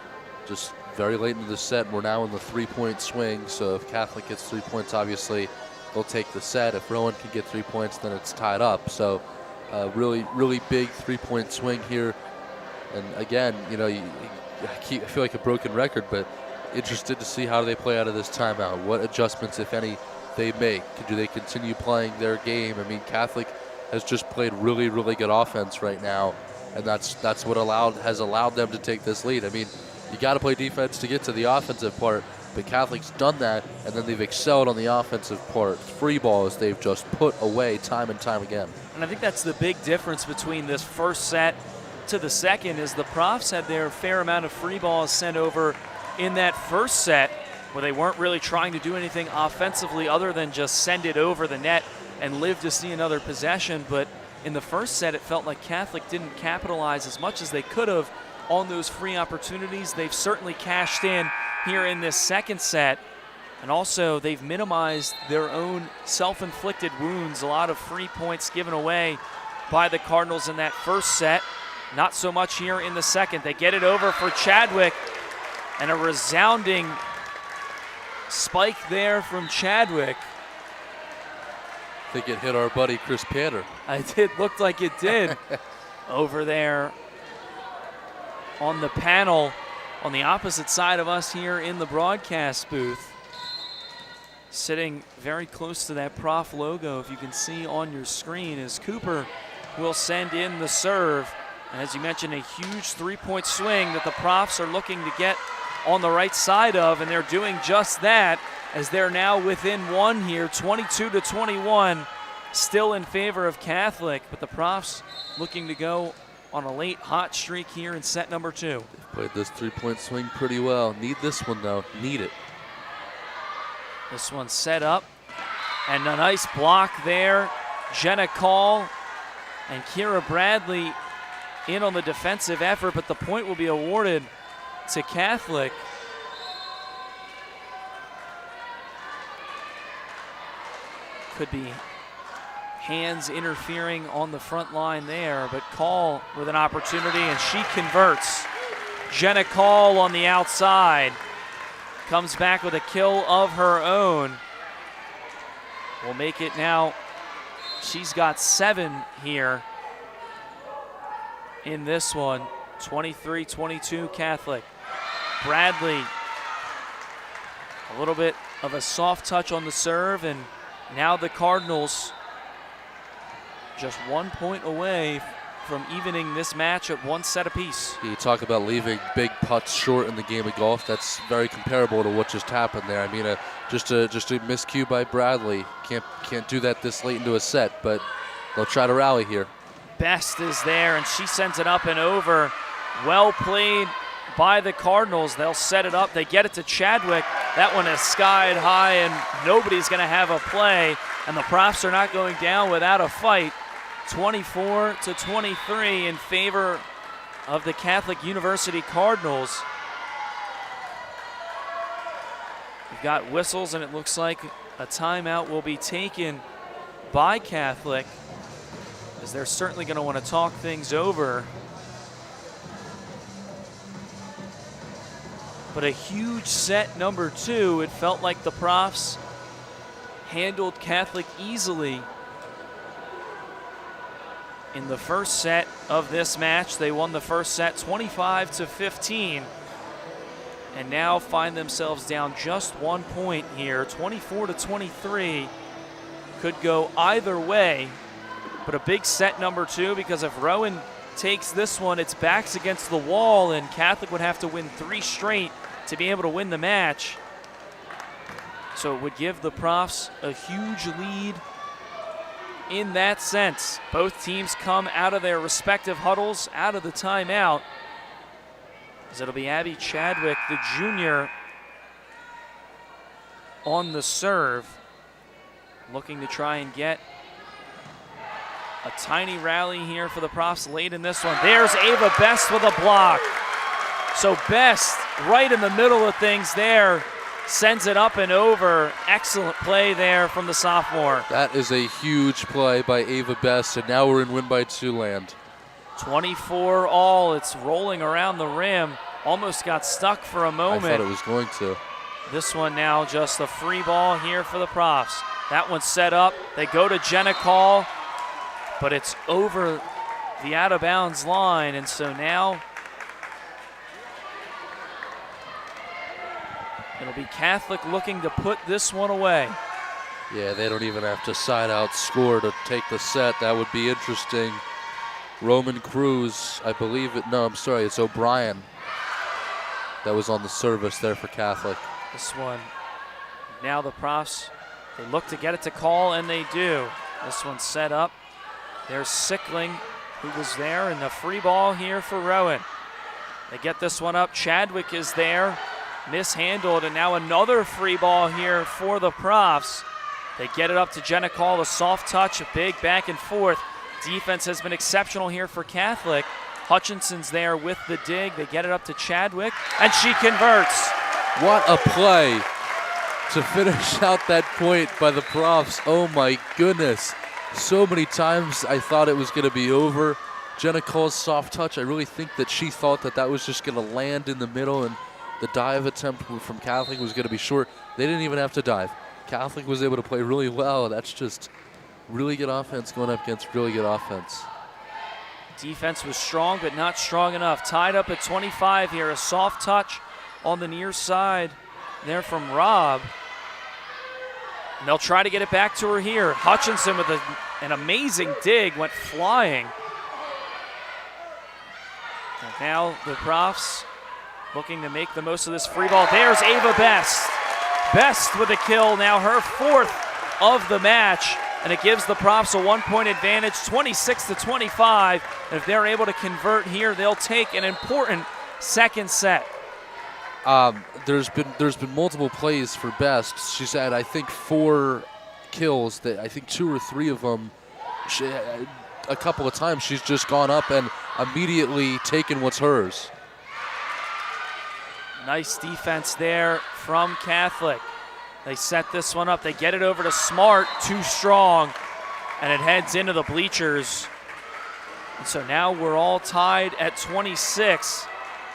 just very late into the set. We're now in the 3-point swing, so if Catholic gets 3 points, obviously they'll take the set. If Rowan can get 3 points, then it's tied up. So really, really big 3-point swing here. And again, you know, I feel like a broken record, but interested to see how they play out of this timeout. What adjustments, if any, they make. Do they continue playing their game? I mean, Catholic has just played really, really good offense right now, and that's what has allowed them to take this lead. I mean, you got to play defense to get to the offensive part, but Catholic's done that, and then they've excelled on the offensive part. Free balls they've just put away time and time again. And I think that's the big difference between this first set to the second, is the Profs had their fair amount of free balls sent over in that first set, where they weren't really trying to do anything offensively other than just send it over the net and live to see another possession. But in the first set, it felt like Catholic didn't capitalize as much as they could have on those free opportunities. They've certainly cashed in here in this second set, and also they've minimized their own self-inflicted wounds. A lot of free points given away by the Cardinals in that first set. Not so much here in the second. They get it over for Chadwick, and a resounding spike there from Chadwick. I think it hit our buddy Chris Panter. It looked like it did. Over there on the panel on the opposite side of us here in the broadcast booth. Sitting very close to that Prof logo, if you can see on your screen, is Cooper, will send in the serve. And as you mentioned, a huge 3-point swing that the Profs are looking to get on the right side of, and they're doing just that, as they're now within 1 here, 22-21, still in favor of Catholic, but the Profs looking to go on a late hot streak here in set number 2. They've played this 3-point swing pretty well. Need this one though, need it. This one set up, and a nice block there. Jenna Call and Kira Bradley in on the defensive effort, but the point will be awarded to Catholic. Could be hands interfering on the front line there, but Call with an opportunity, and she converts. Jenna Call on the outside comes back with a kill of her own. Will make it now. She's got 7 here in this one. 23-22 Catholic. Bradley, a little bit of a soft touch on the serve, and now the Cardinals just 1 point away from evening this match at 1 set apiece. You talk about leaving big putts short in the game of golf. That's very comparable to what just happened there. I mean, just a miscue by Bradley. Can't do that this late into a set, but they'll try to rally here. Best is there, and she sends it up and over. Well played by the Cardinals. They'll set it up. They get it to Chadwick. That one is skied high, and nobody's going to have a play, and the Profs are not going down without a fight. 24-23 in favor of the Catholic University Cardinals. We've got whistles, and it looks like a timeout will be taken by Catholic, as they're certainly going to want to talk things over. But a huge set number 2. It felt like the Profs handled Catholic easily in the first set of this match. They won the first set 25-15, and now find themselves down just 1 point here. 24-23 could go either way, but a big set number 2, because if Rowan takes this one, its back's against the wall, and Catholic would have to win 3 straight to be able to win the match. So it would give the Profs a huge lead in that sense. Both teams come out of their respective huddles, out of the timeout. As it'll be Abby Chadwick, the junior, on the serve, looking to try and get a tiny rally here for the Profs late in this one. There's Ava Best with a block. So Best, right in the middle of things there, sends it up and over. Excellent play there from the sophomore. That is a huge play by Ava Best, and now we're in win by 2 land. 24 all. It's rolling around the rim. Almost got stuck for a moment. I thought it was going to. This one now just a free ball here for the Profs. That one's set up. They go to Jenna Call, but it's over the out-of-bounds line, and so now it'll be Catholic looking to put this one away. Yeah, they don't even have to side out score to take the set. That would be interesting. Roman Cruz, I believe it. No, I'm sorry, it's O'Brien that was on the service there for Catholic. This one, now the Profs, they look to get it to Call, and they do. This one's set up. There's Sickling, who was there, and the free ball here for Rowan. They get this one up. Chadwick is there, mishandled, and now another free ball here for the Profs. They get it up to Jenna Call, a soft touch, a big back and forth. Defense has been exceptional here for Catholic. Hutchinson's there with the dig. They get it up to Chadwick, and she converts. What a play to finish out that point by the Profs. Oh my goodness. So many times I thought it was going to be over. Jenna Cole's soft touch, I really think that she thought that that was just going to land in the middle, and the dive attempt from Catholic was going to be short. They didn't even have to dive. Catholic was able to play really well. That's just really good offense going up against really good offense. Defense was strong, but not strong enough. Tied up at 25 here. A soft touch on the near side there from Rob. And they'll try to get it back to her here. Hutchinson with an amazing dig, went flying. And now the Profs looking to make the most of this free ball. There's Ava Best. Best with a kill, now her 4th of the match. And it gives the Profs a 1-point advantage, 26-25. And if they're able to convert here, they'll take an important second set. There's been multiple plays for Best. She's had, I think, 4 kills. That I think 2 or 3 of them, a couple of times she's just gone up and immediately taken what's hers. Nice defense there from Catholic. They set this one up. They get it over to Smart, too strong, and it heads into the bleachers. And so now we're all tied at 26.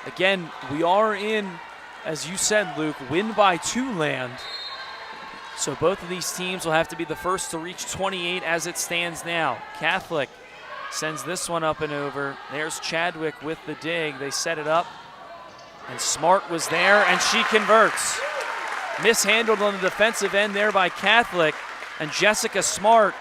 Again, we are in, as you said, Luke, win by 2 land. So both of these teams will have to be the first to reach 28 as it stands now. Catholic sends this one up and over. There's Chadwick with the dig. They set it up, and Smart was there, and she converts. Mishandled on the defensive end there by Catholic, and Jessica Smart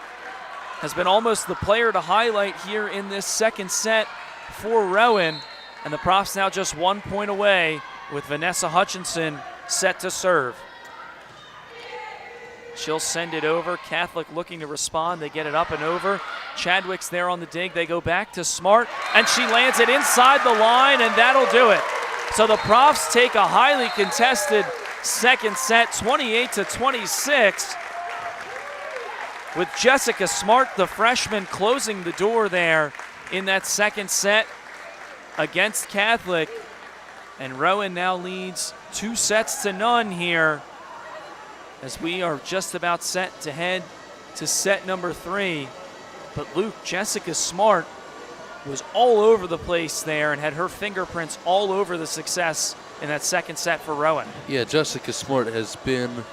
has been almost the player to highlight here in this second set for Rowan. And the Profs now just 1 point away with Vanessa Hutchinson set to serve. She'll send it over. Catholic looking to respond. They get it up and over. Chadwick's there on the dig. They go back to Smart, and she lands it inside the line, and that'll do it. So the Profs take a highly contested second set, 28-26, with Jessica Smart, the freshman, closing the door there in that second set against Catholic. And Rowan now leads 2-0 here, as we are just about set to head to set number 3. But Luke, Jessica Smart was all over the place there and had her fingerprints all over the success in that second set for Rowan. Yeah, Jessica Smart has been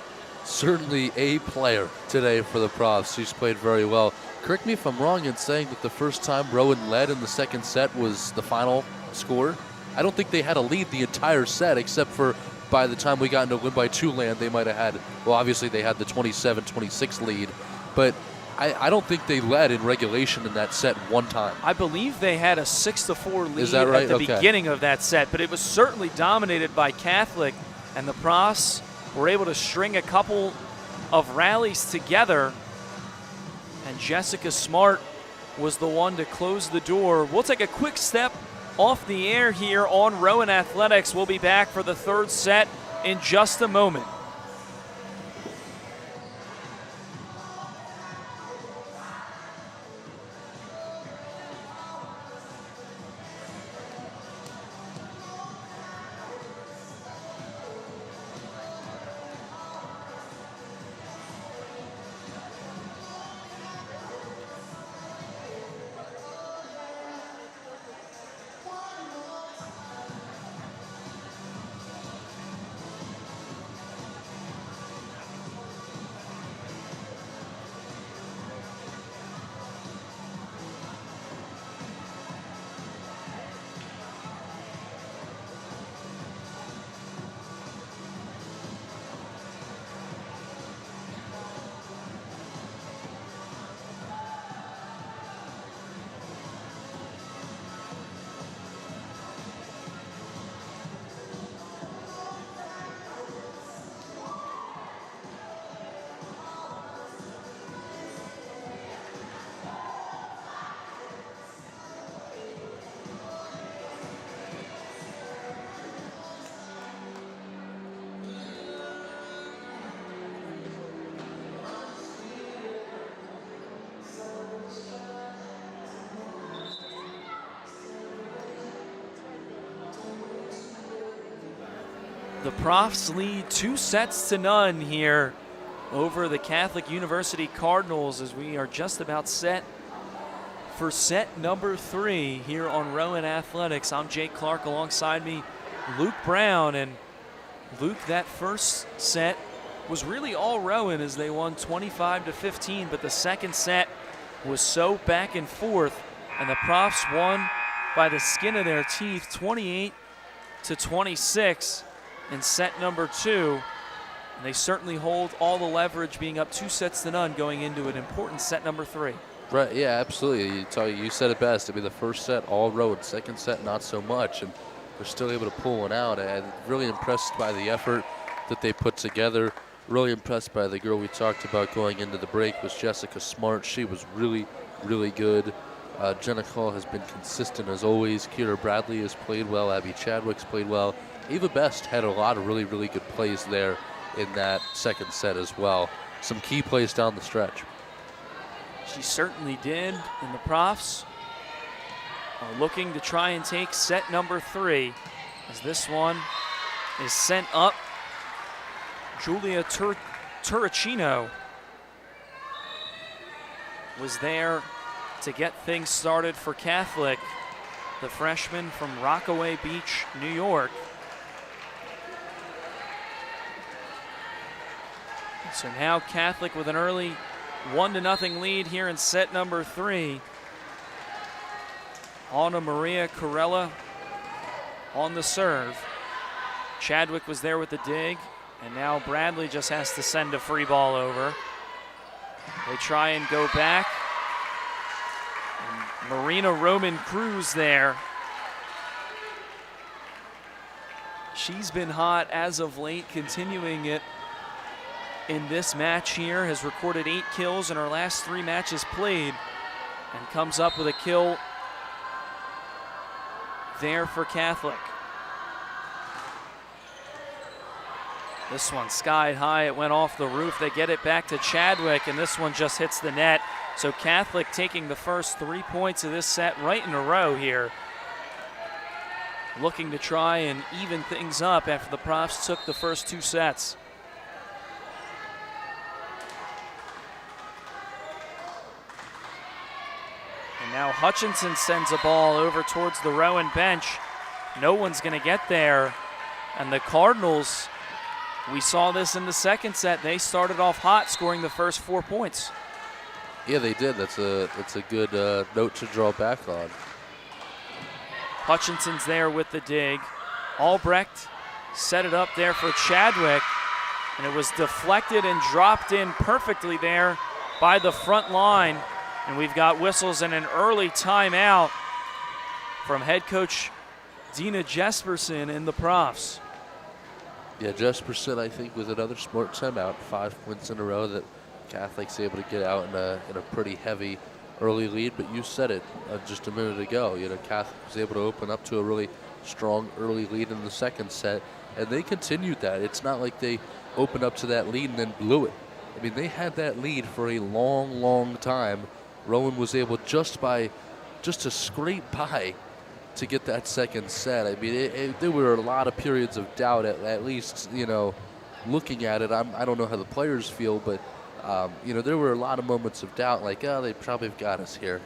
certainly a player today for the Profs. She's played very well. Correct me if I'm wrong in saying that the first time Rowan led in the second set was the final score. I don't think they had a lead the entire set, except for by the time we got into win by 2 land, they might have had, well, obviously they had the 27-26 lead, but I don't think they led in regulation in that set one time. I believe they had a 6-4 lead Is that right? at the beginning of that set, but it was certainly dominated by Catholic, and the Profs were able to string a couple of rallies together. and Jessica Smart was the one to close the door. We'll take a quick step off the air here on Rowan Athletics. We'll be back for the third set in just a moment. The Profs lead 2-0 here over the Catholic University Cardinals as we are just about set for set number 3 here on Rowan Athletics. I'm Jake Clark, alongside me Luke Brown. And Luke, that first set was really all Rowan as they won 25-15, but the second set was so back and forth, and the Profs won by the skin of their teeth, 28-26. In set number 2, and they certainly hold all the leverage, being up 2-0 going into an important set number 3. Right, yeah, absolutely. You said it best. I mean, the first set, all road. Second set, not so much, and they're still able to pull one out. And really impressed by the effort that they put together. Really impressed by the girl we talked about going into the break was Jessica Smart. She was really, really good. Jenna Call has been consistent as always. Kira Bradley has played well. Abby Chadwick's played well. Eva Best had a lot of really, really good plays there in that second set as well. Some key plays down the stretch. She certainly did, and the Profs are looking to try and take set number 3 as this one is sent up. Julia Turricino was there to get things started for Catholic, the freshman from Rockaway Beach, New York. So now Catholic with an early 1-0 lead here in set number 3. Anna Maria Corella on the serve. Chadwick was there with the dig, and now Bradley just has to send a free ball over. They try and go back. And Marina Roman Cruz there. She's been hot as of late, continuing it in this match here, has recorded 8 kills in her last 3 matches played, and comes up with a kill there for Catholic. This one sky high, it went off the roof. They get it back to Chadwick, and this one just hits the net. So Catholic taking the first 3 points of this set right in a row here. Looking to try and even things up after the Profs took the first 2 sets. And now Hutchinson sends a ball over towards the Rowan bench. No one's going to get there. And the Cardinals, we saw this in the second set. They started off hot, scoring the first 4 points. Yeah, they did. That's a good note to draw back on. Hutchinson's there with the dig. Albrecht set it up there for Chadwick, and it was deflected and dropped in perfectly there by the front line. And we've got whistles and an early timeout from head coach Dina Jesperson and the Profs. Yeah, Jesperson, I think, with another smart timeout, 5 points in a row that Catholic's able to get out in a pretty heavy early lead, but you said it just a minute ago. Catholic was able to open up to a really strong early lead in the second set, and they continued that. It's not like they opened up to that lead and then blew it. I mean, they had that lead for a long, long time. Rowan was able just to scrape by to get that second set. I mean, there were a lot of periods of doubt, at least, looking at it. I don't know how the players feel, but, there were a lot of moments of doubt, like, oh, they probably have got us here.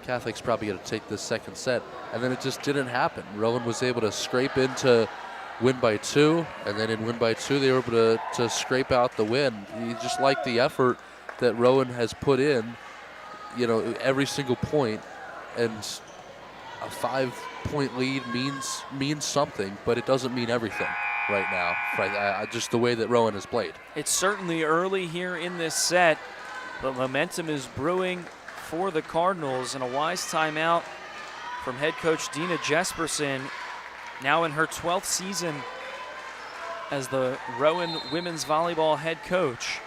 Catholic's probably going to take this second set. And then it just didn't happen. Rowan was able to scrape into win by 2, and then in win by 2, they were able to scrape out the win. You just like the effort that Rowan has put in, every single point, and a 5-point lead means something, but it doesn't mean everything right now. Just the way that Rowan has played. It's certainly early here in this set, but momentum is brewing for the Cardinals, and a wise timeout from head coach Dina Jesperson, now in her 12th season as the Rowan women's volleyball head coach.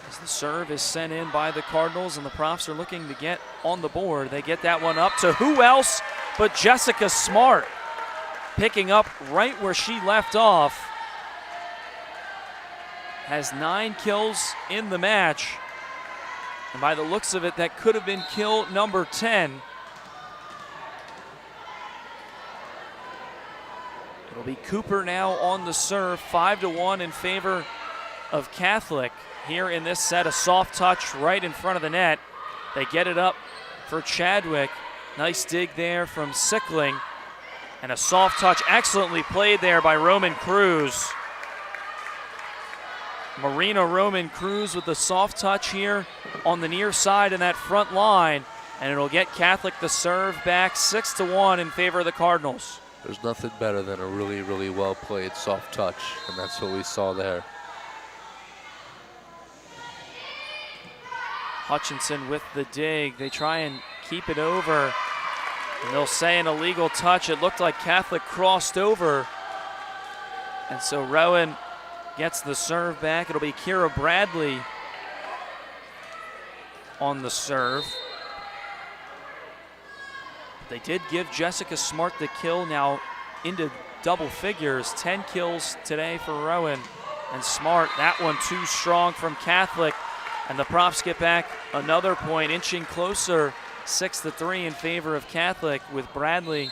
As the serve is sent in by the Cardinals, and the Profs are looking to get on the board. They get that one up to who else but Jessica Smart, picking up right where she left off. Has 9 kills in the match. And by the looks of it, that could have been kill number 10. It'll be Cooper now on the serve, 5-1 in favor of Catholic. Here in this set, a soft touch right in front of the net. They get it up for Chadwick. Nice dig there from Sickling. And a soft touch, excellently played there by Roman Cruz. Marina Roman Cruz with the soft touch here on the near side in that front line. And it'll get Catholic the serve back, 6-1 in favor of the Cardinals. There's nothing better than a really, really well-played soft touch, and that's what we saw there. Hutchinson with the dig. They try and keep it over, and they'll say an illegal touch. It looked like Catholic crossed over, and so Rowan gets the serve back. It'll be Kira Bradley on the serve. They did give Jessica Smart the kill, now into double figures. 10 kills today for Rowan and Smart. That one too strong from Catholic. And the Profs get back another point, inching closer, 6-3 in favor of Catholic, with Bradley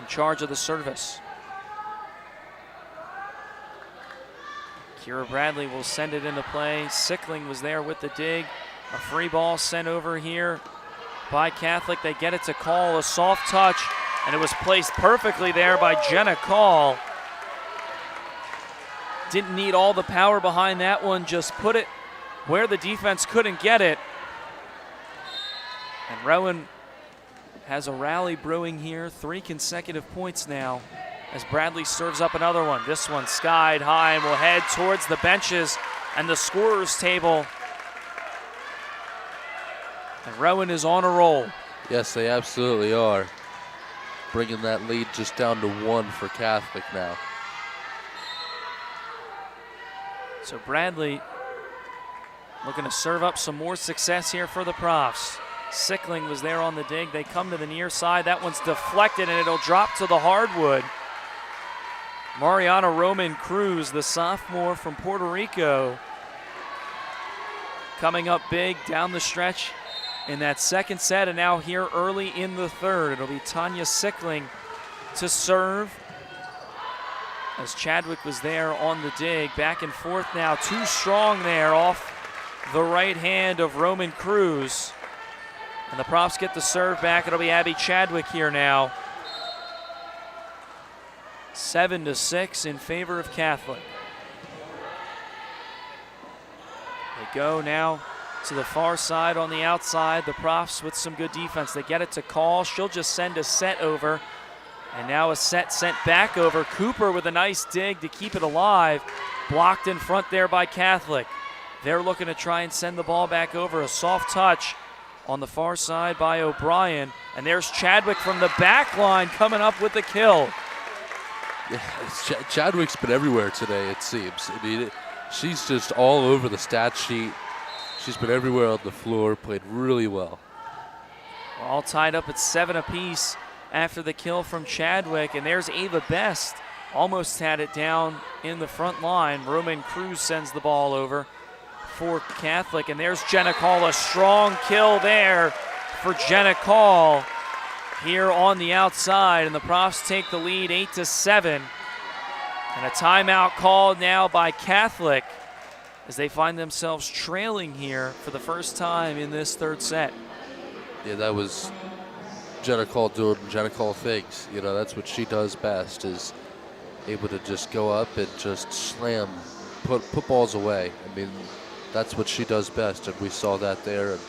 in charge of the service. Kira Bradley will send it into play. Sickling was there with the dig. A free ball sent over here by Catholic. They get it to Call, a soft touch, and it was placed perfectly there by Jenna Call. Didn't need all the power behind that one, just put it where the defense couldn't get it. And Rowan has a rally brewing here, 3 consecutive points now as Bradley serves up another one. This one skied high and will head towards the benches and the scorer's table. And Rowan is on a roll. Yes, they absolutely are. Bringing that lead just down to 1 for Catholic now. So Bradley looking to serve up some more success here for the Profs. Sickling was there on the dig. They come to the near side. That one's deflected, and it'll drop to the hardwood. Mariana Roman Cruz, the sophomore from Puerto Rico, coming up big down the stretch in that second set, and now here early in the third. It'll be Tanya Sickling to serve, as Chadwick was there on the dig. Back and forth now, too strong there off the right hand of Roman Cruz. And the Profs get the serve back. It'll be Abby Chadwick here now. 7-6 in favor of Catholic. They go now to the far side on the outside. The Profs with some good defense. They get it to Call. She'll just send a set over. And now a set sent back over. Cooper with a nice dig to keep it alive. Blocked in front there by Catholic. They're looking to try and send the ball back over. A soft touch on the far side by O'Brien. And there's Chadwick from the back line coming up with the kill. Yeah, Chadwick's been everywhere today, it seems. I mean, she's just all over the stat sheet. She's been everywhere on the floor, played really well. We're all tied up at 7 apiece after the kill from Chadwick, and there's Ava Best. Almost had it down in the front line. Roman Cruz sends the ball over for Catholic, and there's Jenna Call, a strong kill there for Jenna Call here on the outside, and the Profs take the lead 8-7. And a timeout called now by Catholic as they find themselves trailing here for the first time in this third set. Yeah, that was Jenna Call doing Jenna Call things. You know, that's what she does best, is able to just go up and just slam, put balls away. I mean, that's what she does best, and we saw that there. And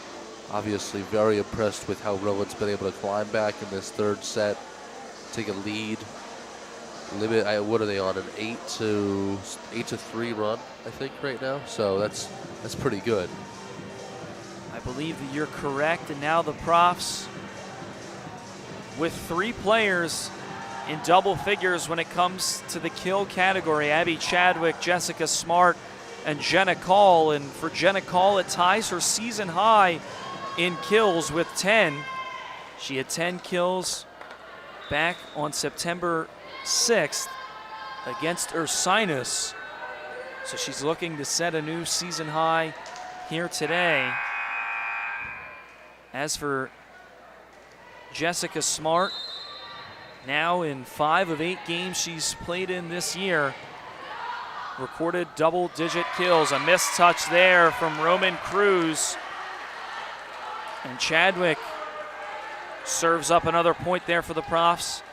obviously very impressed with how Rowan's been able to climb back in this third set, take a lead. What are they on, an 8-3 run, I think, right now? So that's pretty good. I believe that you're correct, and now the Profs with 3 players in double figures when it comes to the kill category. Abby Chadwick, Jessica Smart, and Jenna Call. And for Jenna Call, it ties her season high in kills with 10. She had 10 kills back on September 6th against Ursinus. So she's looking to set a new season high here today. As for Jessica Smart, now in 5 of 8 games she's played in this year, recorded double-digit kills. A missed touch there from Roman Cruz. And Chadwick serves up another point there for the Profs.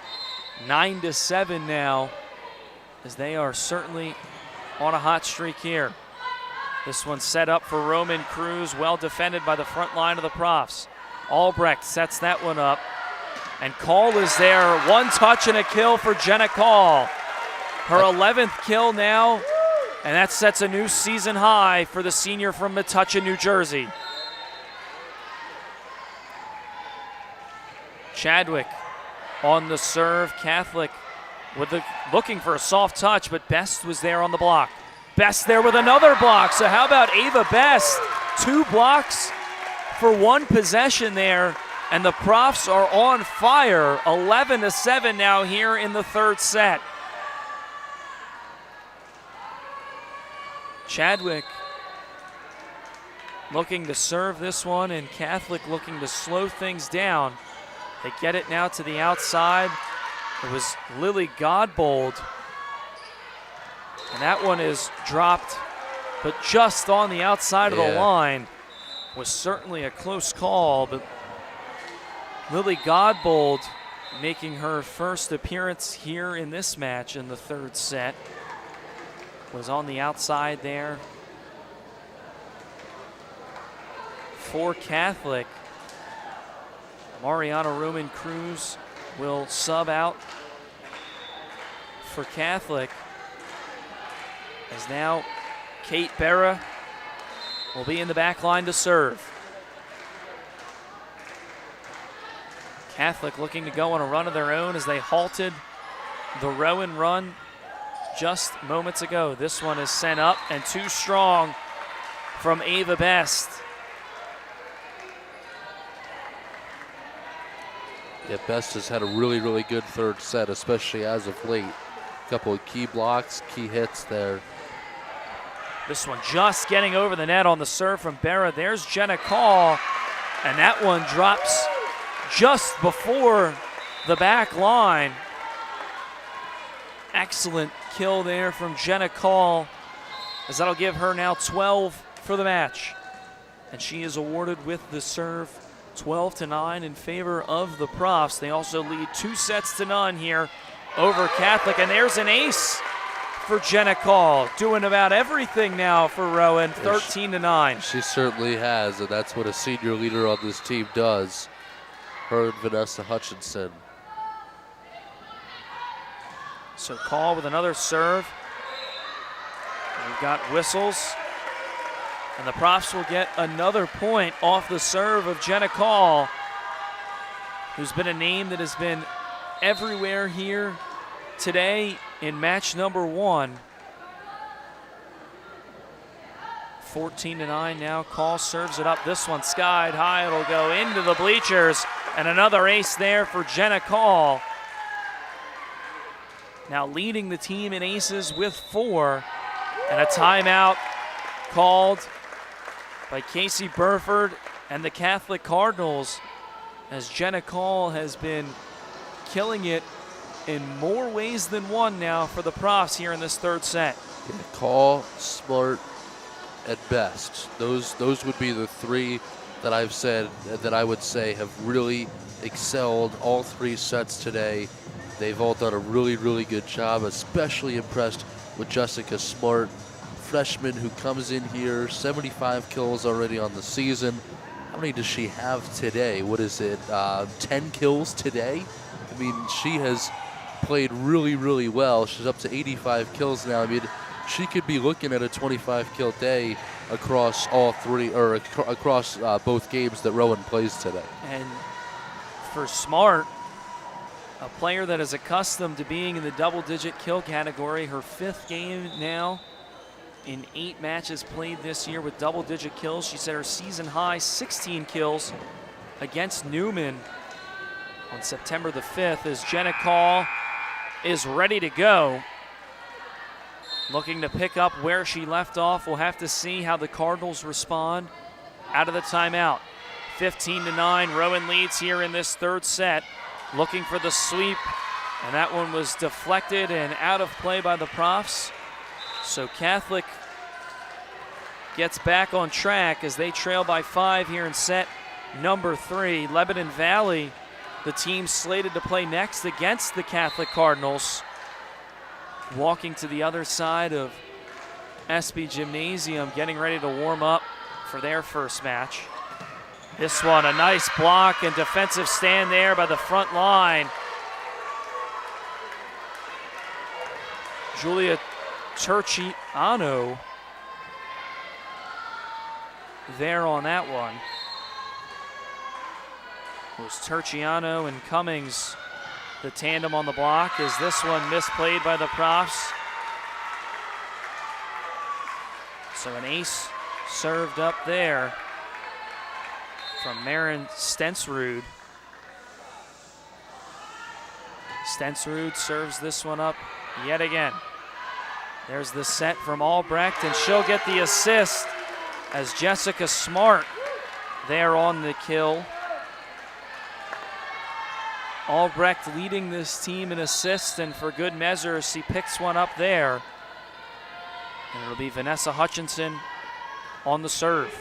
9-7 now, as they are certainly on a hot streak here. This one set up for Roman Cruz, well defended by the front line of the Profs. Albrecht sets that one up, and Call is there. 1 touch and a kill for Jenna Call. Her 11th kill now, and that sets a new season high for the senior from Metuchen, New Jersey. Chadwick on the serve. Catholic looking for a soft touch, but Best was there on the block. Best there with another block. So how about Ava Best? 2 blocks for 1 possession there, and the Profs are on fire. 11-7 now here in the third set. Chadwick looking to serve this one, and Catholic looking to slow things down. They get it now to the outside. It was Lily Godbold, and that one is dropped, but just on the outside of the line. Was certainly a close call, but Lily Godbold making her first appearance here in this match in the third set. Was on the outside there for Catholic. Mariana Roman Cruz will sub out for Catholic, as now Kate Berra will be in the back line to serve. Catholic looking to go on a run of their own as they halted the Rowan run just moments ago. This one is sent up and too strong from Ava Best. Yeah, Best has had a really, really good third set, especially as of late. A couple of key blocks, key hits there. This one just getting over the net on the serve from Berra. There's Jenna Call, and that one drops just before the back line. Excellent kill there from Jenna Call, as that'll give her now 12 for the match. And she is awarded with the serve 12-9 in favor of the Profs. They also lead 2-0 here over Catholic, and there's an ace for Jenna Call, doing about everything now for Rowan, 13-9. She certainly has, and that's what a senior leader on this team does. Her and Vanessa Hutchinson. So Call with another serve. We've got whistles, and the Profs will get another point off the serve of Jenna Call, who's been a name that has been everywhere here today in match number 1. 14-9 now. Call serves it up. This one skied high. It'll go into the bleachers. And another ace there for Jenna Call. Now leading the team in aces with 4. And a timeout called by Casey Burford and the Catholic Cardinals, as Jenna Call has been killing it in more ways than one now for the Profs here in this third set. Yeah, Call, Smart, at best. Those would be the 3 that I've said that I would say have really excelled all 3 sets today. They've all done a really, really good job. Especially impressed with Jessica Smart, freshman who comes in here, 75 kills already on the season. How many does she have today? What is it, 10 kills today? I mean, she has played really, really well. She's up to 85 kills now. I mean, she could be looking at a 25 kill day across all 3, or across both games that Rowan plays today. And for Smart, a player that is accustomed to being in the double-digit kill category, her 5th game now in 8 matches played this year with double-digit kills. She set her season high 16 kills against Newman on September the 5th, as Jenna Call is ready to go. Looking to pick up where she left off. We'll have to see how the Cardinals respond out of the timeout. 15-9, Rowan leads here in this third set. Looking for the sweep, and that one was deflected and out of play by the Profs. So Catholic gets back on track as they trail by 5 here in set number 3. Lebanon Valley, the team slated to play next against the Catholic Cardinals, walking to the other side of SB Gymnasium, getting ready to warm up for their first match. This one, a nice block and defensive stand there by the front line. Julia Turciano there on that one. It was Turciano and Cummings, the tandem on the block, as this one misplayed by the Profs. So an ace served up there from Maren Stensrud. Stensrud serves this one up yet again. There's the set from Albrecht, and she'll get the assist as Jessica Smart there on the kill. Albrecht leading this team in assists, and for good measure, she picks one up there. And it'll be Vanessa Hutchinson on the serve.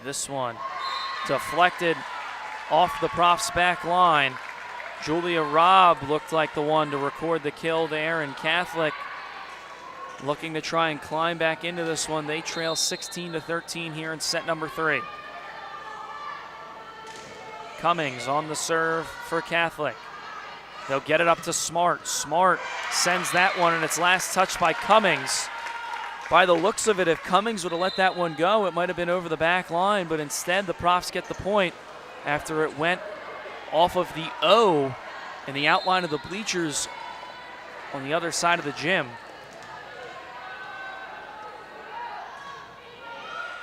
This one deflected off the Profs' back line. Julia Robb looked like the one to record the kill there, and Catholic looking to try and climb back into this one. They trail 16-13 here in set number 3. Cummings on the serve for Catholic. They'll get it up to Smart. Smart sends that one, and it's last touched by Cummings. By the looks of it, if Cummings would have let that one go, it might have been over the back line, but instead the Profs get the point after it went off of the O in the outline of the bleachers on the other side of the gym.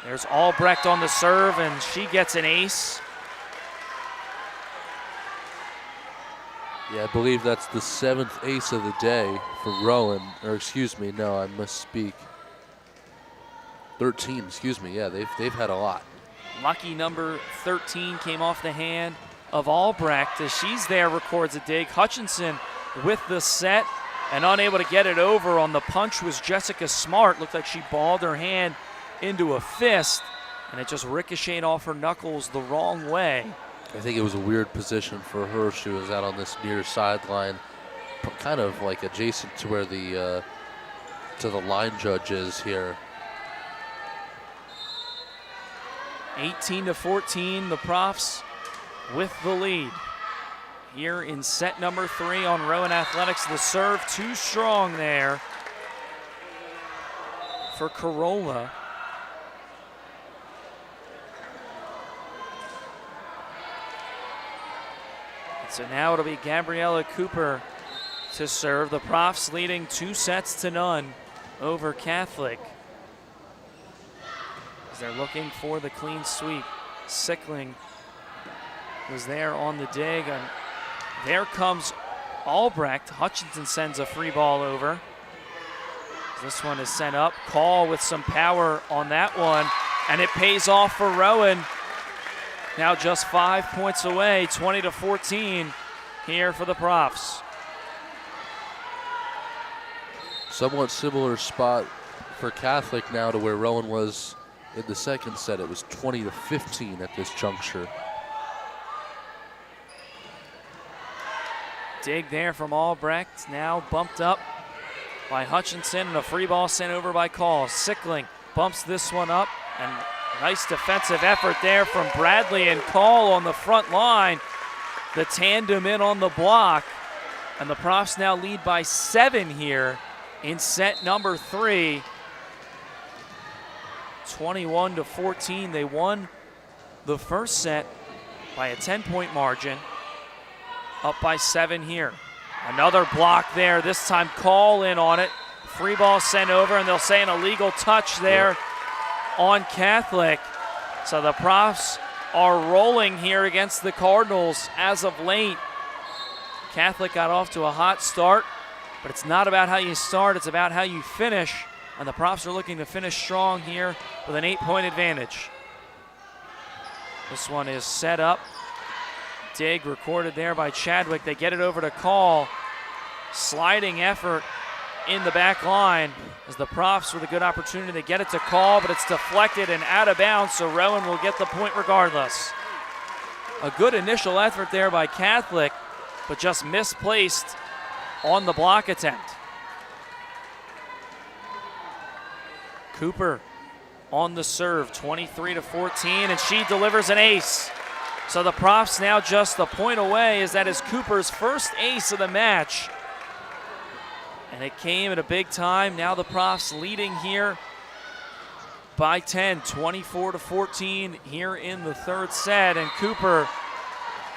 There's Albrecht on the serve, and she gets an ace. Yeah, I believe that's the 7th ace of the day for Rowan. Or excuse me, no, I misspeak. 13, excuse me. Yeah, they've had a lot. Lucky number 13 came off the hand of Albrecht as she's there, records a dig. Hutchinson with the set and unable to get it over. On the punch was Jessica Smart. Looked like she balled her hand into a fist, and it just ricocheted off her knuckles the wrong way. I think it was a weird position for her. She was out on this near sideline, kind of like adjacent to where the line judge is here. 18-14, the Profs with the lead here in set number 3 on Rowan Athletics. The serve too strong there for Corolla. So now it'll be Gabriella Cooper to serve. The Profs leading 2-0 over Catholic. As they're looking for the clean sweep. Sickling was there on the dig, and there comes Albrecht. Hutchinson sends a free ball over. This one is sent up. Call with some power on that one, and it pays off for Rowan. Now just 5 points away, 20-14 here for the Profs. Somewhat similar spot for Catholic now to where Rowan was in the second set. It was 20-15 at this juncture. Dig there from Albrecht, now bumped up by Hutchinson, and a free ball sent over by Call. Sickling bumps this one up, and nice defensive effort there from Bradley and Call on the front line. The tandem in on the block, and the Profs now lead by 7 here in set number 3. 21-14. They won the first set by a 10-point margin. Up by 7 here. Another block there. This time Call in on it. Free ball sent over, and they'll say an illegal touch there on Catholic. So the Profs are rolling here against the Cardinals as of late. Catholic got off to a hot start, but it's not about how you start, it's about how you finish. And the Profs are looking to finish strong here with an 8-point advantage. This one is set up. Dig recorded there by Chadwick. They get it over to Call. Sliding effort in the back line as the Profs with a good opportunity. They get it to Call, but it's deflected and out of bounds, so Rowan will get the point regardless. A good initial effort there by Catholic, but just misplaced on the block attempt. Cooper on the serve, 23-14, and she delivers an ace. So the Profs now just a point away, as that is Cooper's first ace of the match. And it came at a big time. Now the Profs leading here by 10, 24-14 here in the third set. And Cooper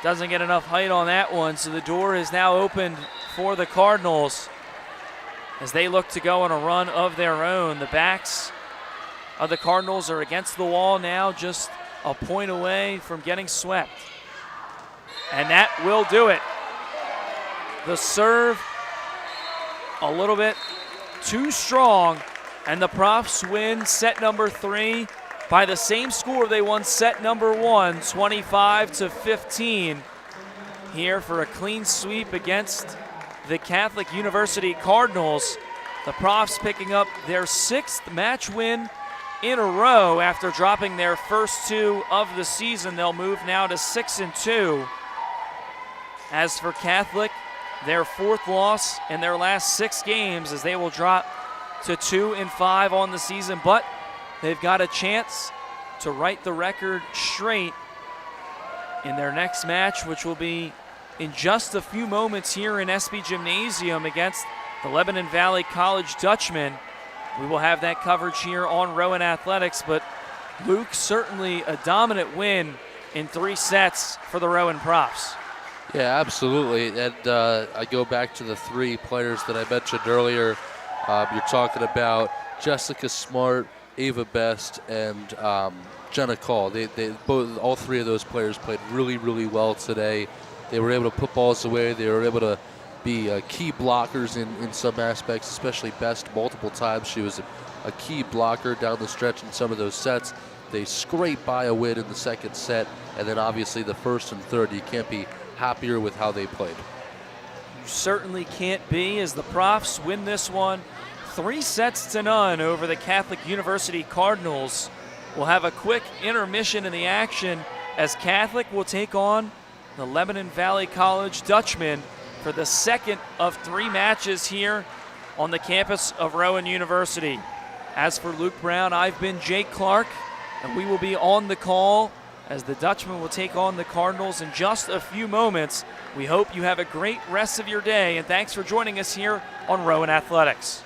doesn't get enough height on that one, so the door is now opened for the Cardinals as they look to go on a run of their own. The backs of the Cardinals are against the wall now, just a point away from getting swept. And that will do it. The serve a little bit too strong, and the Profs win set number 3 by the same score they won set number 1, 25-15, here for a clean sweep against the Catholic University Cardinals. The Profs picking up their 6th match win in a row after dropping their first 2 of the season. They'll move now to 6-2. As for Catholic, their 4th loss in their last 6 games, as they will drop to 2-5 on the season, but they've got a chance to right the record straight in their next match, which will be in just a few moments here in SB Gymnasium against the Lebanon Valley College Dutchmen. We will have that coverage here on Rowan Athletics, but Luke, certainly a dominant win in 3 sets for the Rowan Profs. Yeah, absolutely. And I go back to the 3 players that I mentioned earlier. You're talking about Jessica Smart, Ava Best, and Jenna Call. All 3 of those players played really, really well today. They were able to put balls away. They were able to be key blockers in some aspects, especially Best multiple times. She was a key blocker down the stretch in some of those sets. They scraped by a win in the second set, and then obviously the first and third. You can't be happier with how they played. You certainly can't be, as the Profs win this one 3-0 over the Catholic University Cardinals. We'll have a quick intermission in the action as Catholic will take on the Lebanon Valley College Dutchmen for the second of 3 matches here on the campus of Rowan University. As for Luke Brown, I've been Jake Clark, and we will be on the call as the Dutchmen will take on the Cardinals in just a few moments. We hope you have a great rest of your day, and thanks for joining us here on Rowan Athletics.